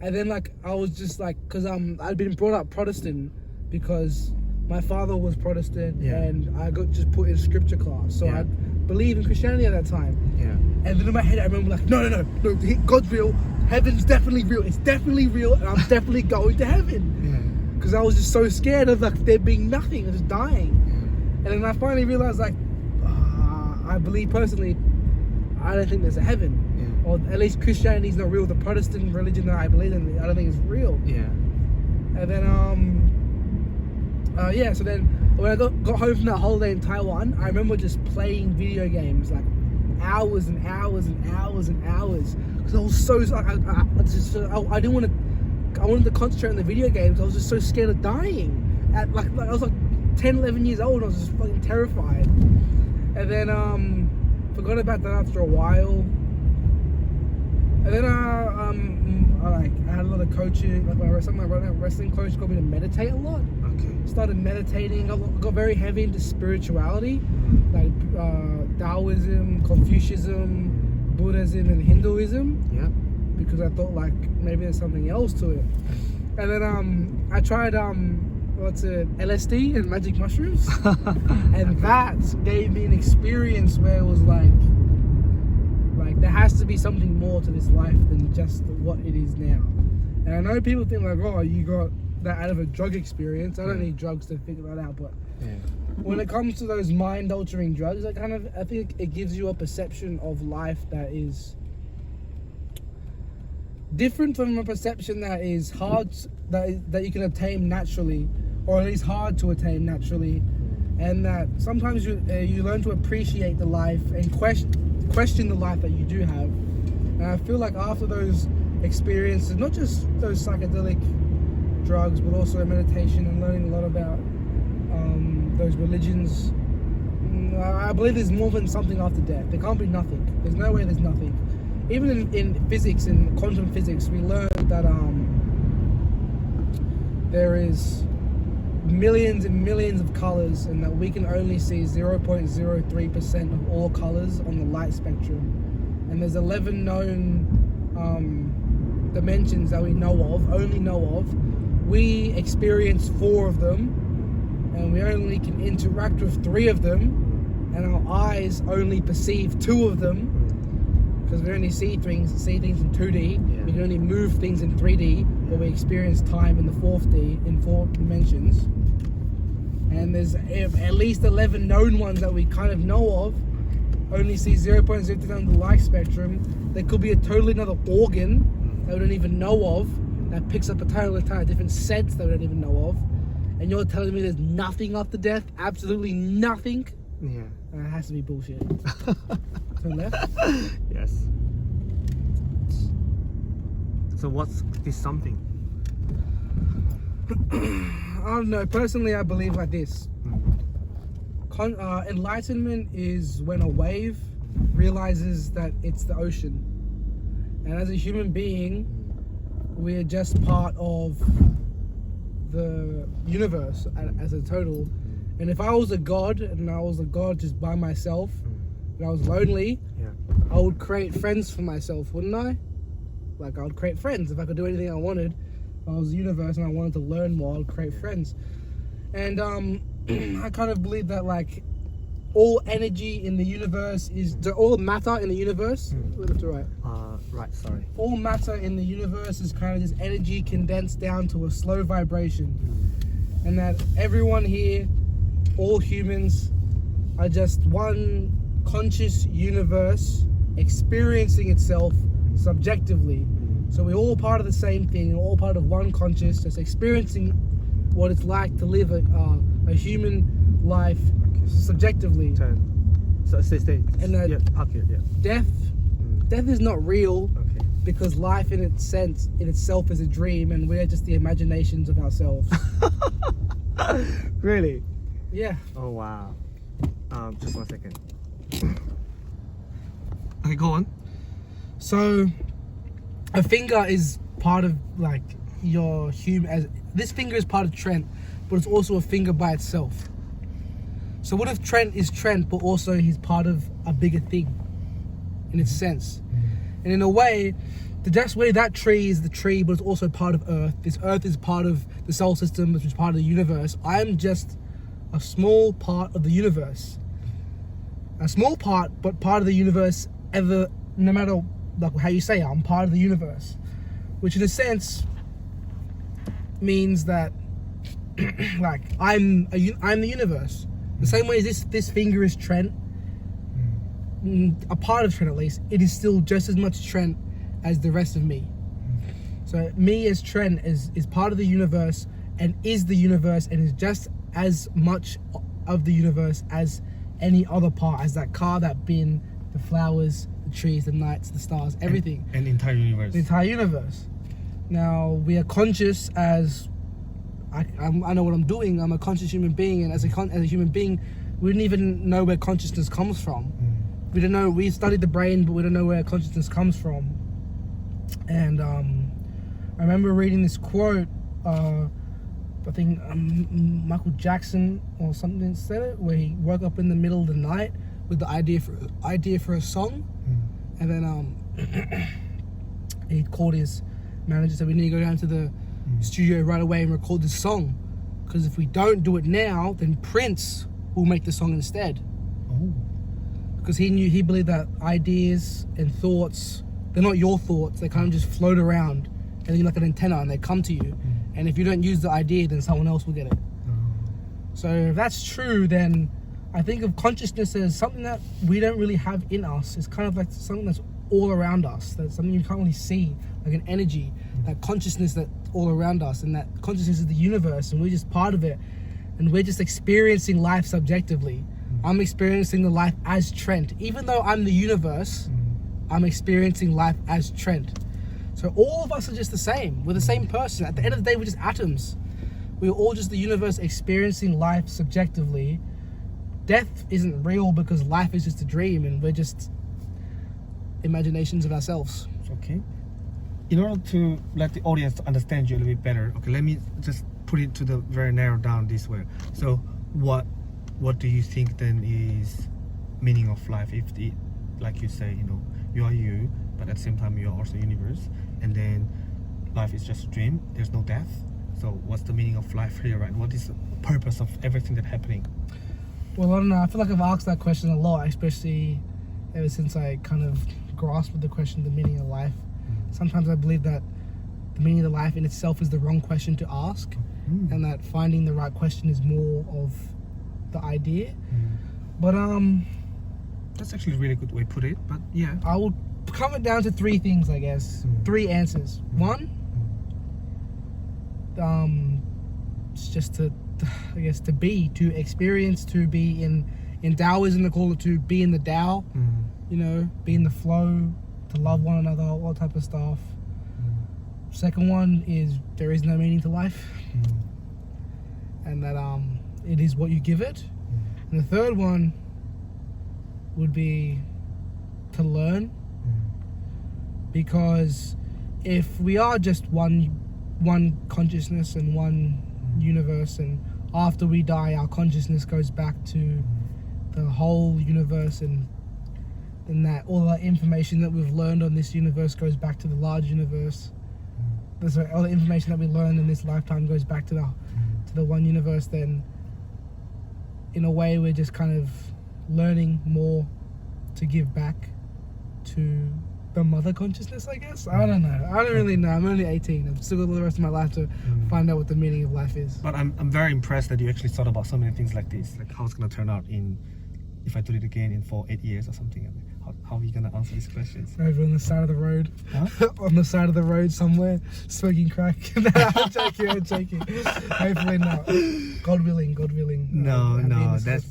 S2: And then like, I was just like, cause I'd been brought up Protestant because my father was Protestant, and I got just put in scripture class. So I believed in Christianity at that time. And then in my head, I remember like, no, God's real. Heaven's definitely real. It's definitely real, and I'm definitely going to heaven. Because I was just so scared of like there being nothing, just dying. And then I finally realized like, I believe personally, I don't think there's a heaven. Or at least Christianity is not real. The Protestant religion that I believe in, I don't think it's real. And then so then when I got home from that holiday in Taiwan, I remember just playing video games like hours and hours and hours and hours. Because I was so I didn't want to. I wanted to concentrate on the video games. I was just so scared of dying. At like I was like 10, 11 years old. I was just fucking terrified. And then forgot about that after a while. And then I had a lot of coaching. Like my wrestling coach got me to meditate a lot.
S1: Okay.
S2: Started meditating. I got very heavy into spirituality, like Taoism, Confucianism, Buddhism, and Hinduism. Because I thought like maybe there's something else to it. And then I tried what's it, LSD and magic mushrooms. And that gave me an experience where it was like there has to be something more to this life than just what it is now. And I know people think like, oh, you got that out of a drug experience. I don't need drugs to figure that out, but when it comes to those mind-altering drugs, I think it gives you a perception of life that is different from a perception that is hard, that you can attain naturally, or at least hard to attain naturally, and that sometimes you learn to appreciate the life and question the life that you do have. And I feel like after those experiences, not just those psychedelic drugs, but also meditation and learning a lot about those religions, I believe there's more than something after death. There can't be nothing. There's no way there's nothing. Even in physics, in quantum physics, we learned that there is millions and millions of colors, and that we can only see 0.03% of all colors on the light spectrum. And there's 11 known dimensions that we only know of. We experience 4 of them, and we only can interact with 3 of them, and our eyes only perceive 2 of them, because we only see things in 2D. We can only move things in 3D, but we experience time in the 4D, in 4 dimensions. And there's at least 11 known ones that we kind of know of, only see 0.02% of the light spectrum. There could be a totally another organ that we don't even know of, that picks up a totally different sense that we don't even know of. And you're telling me there's nothing after death? Absolutely nothing?
S1: Yeah.
S2: It has to be bullshit. Turn left?
S1: Yes. So what's this something?
S2: I don't know. Personally, I believe like this. Enlightenment is when a wave realizes that it's the ocean. And as a human being, we're just part of the universe as a total. And if I was a god, and I was a god just by myself, and I was lonely, I would create friends for myself, wouldn't I? Like, I would create friends. If I could do anything I wanted, if I was the universe and I wanted to learn more, I would create friends. And I kind of believe that, like, all energy in the universe all matter in the universe. Left to right.
S1: Right, sorry.
S2: All matter in the universe is kind of just energy condensed down to a slow vibration. And that everyone here, all humans, are just one conscious universe experiencing itself subjectively. So we're all part of the same thing, we're all part of one conscious, just experiencing what it's like to live a human life subjectively.
S1: Turn. So stay.
S2: And that
S1: park here,
S2: death is not real.
S1: Okay.
S2: Because life in itself is a dream, and we're just the imaginations of ourselves.
S1: Really?
S2: Yeah.
S1: Oh wow. Just 1 second. Okay, go on.
S2: So, a finger is part of like your this finger is part of Trent, but it's also a finger by itself. So what if Trent is Trent, but also he's part of a bigger thing, in its sense? And in a way, that tree is the tree, but it's also part of Earth. This Earth is part of the solar system, which is part of the universe. I am just a small part of the universe. A small part, but part of the universe no matter like how you say it, I'm part of the universe. Which in a sense means that like I'm the universe. The same way as this finger is Trent, a part of Trent at least, it is still just as much Trent as the rest of me. So me as Trent is part of the universe and is the universe and is just as much of the universe as any other part, as that car, that bin, the flowers, the trees, the nights, the stars, everything.
S1: And the entire universe.
S2: The entire universe. Now we are conscious as I know what I'm doing. I'm a conscious human being, and as a human being, we didn't even know where consciousness comes from. We don't know. We studied the brain, but we don't know where consciousness comes from. And I remember reading this quote. I think Michael Jackson or something said it, where he woke up in the middle of the night with the idea for a song, and then he called his manager, said we need to go down to the studio right away and record this song. Because if we don't do it now, then Prince will make the song instead.
S1: Oh.
S2: Because he believed that ideas and thoughts, they're not your thoughts, they kind of just float around and you're like an antenna and they come to you. And if you don't use the idea, then someone else will get it. So if that's true, then I think of consciousness as something that we don't really have in us. It's kind of like something that's all around us. That's something you can't really see, like an energy, that consciousness that's all around us. And that consciousness is the universe and we're just part of it. And we're just experiencing life subjectively. I'm experiencing the life as Trent. Even though I'm the universe, I'm experiencing life as Trent. So all of us are just the same. We're the same person. At the end of the day, we're just atoms. We're all just the universe experiencing life subjectively. Death isn't real because life is just a dream and we're just imaginations of ourselves.
S1: Okay. In order to let the audience understand you a little bit better, okay, let me just put it to the very narrow down this way. So what do you think then is meaning of life? If the, like you say, you are you, but at the same time you are also universe, and then life is just a dream, there's no death. So what's the meaning of life here, right? What is the purpose of everything that's happening?
S2: Well, I don't know. I feel like I've asked that question a lot, especially ever since I kind of grasped the question, the meaning of life. Sometimes I believe that the meaning of life in itself is the wrong question to ask, and that finding the right question is more of the idea. But
S1: that's actually a really good way to put it. But yeah,
S2: I will come it down to three things, I guess. Three answers. One, it's just to be, to experience, to be in Taoism they call it to be in the Tao, be in the flow, to love one another, all type of stuff. Second one is there is no meaning to life, and that it is what you give it. And the third one would be to learn, because if we are just one consciousness and one universe, and after we die our consciousness goes back to the whole universe, and that all that information that we've learned on this universe goes back to the large universe. So all the information that we learned in this lifetime goes back to the one universe. Then in a way we're just kind of learning more to give back to the mother consciousness, I guess. I don't know. I don't really know. I'm only 18. I've still got the rest of my life to find out what the meaning of life is.
S1: But I'm very impressed that you actually thought about so many things like this, like how it's gonna turn out if I do it again in 8 years or something. How are you gonna answer these questions?
S2: Over on the side of the road.
S1: Huh?
S2: On the side of the road somewhere, smoking crack. No, I'm joking. Hopefully not. God willing.
S1: No, that's.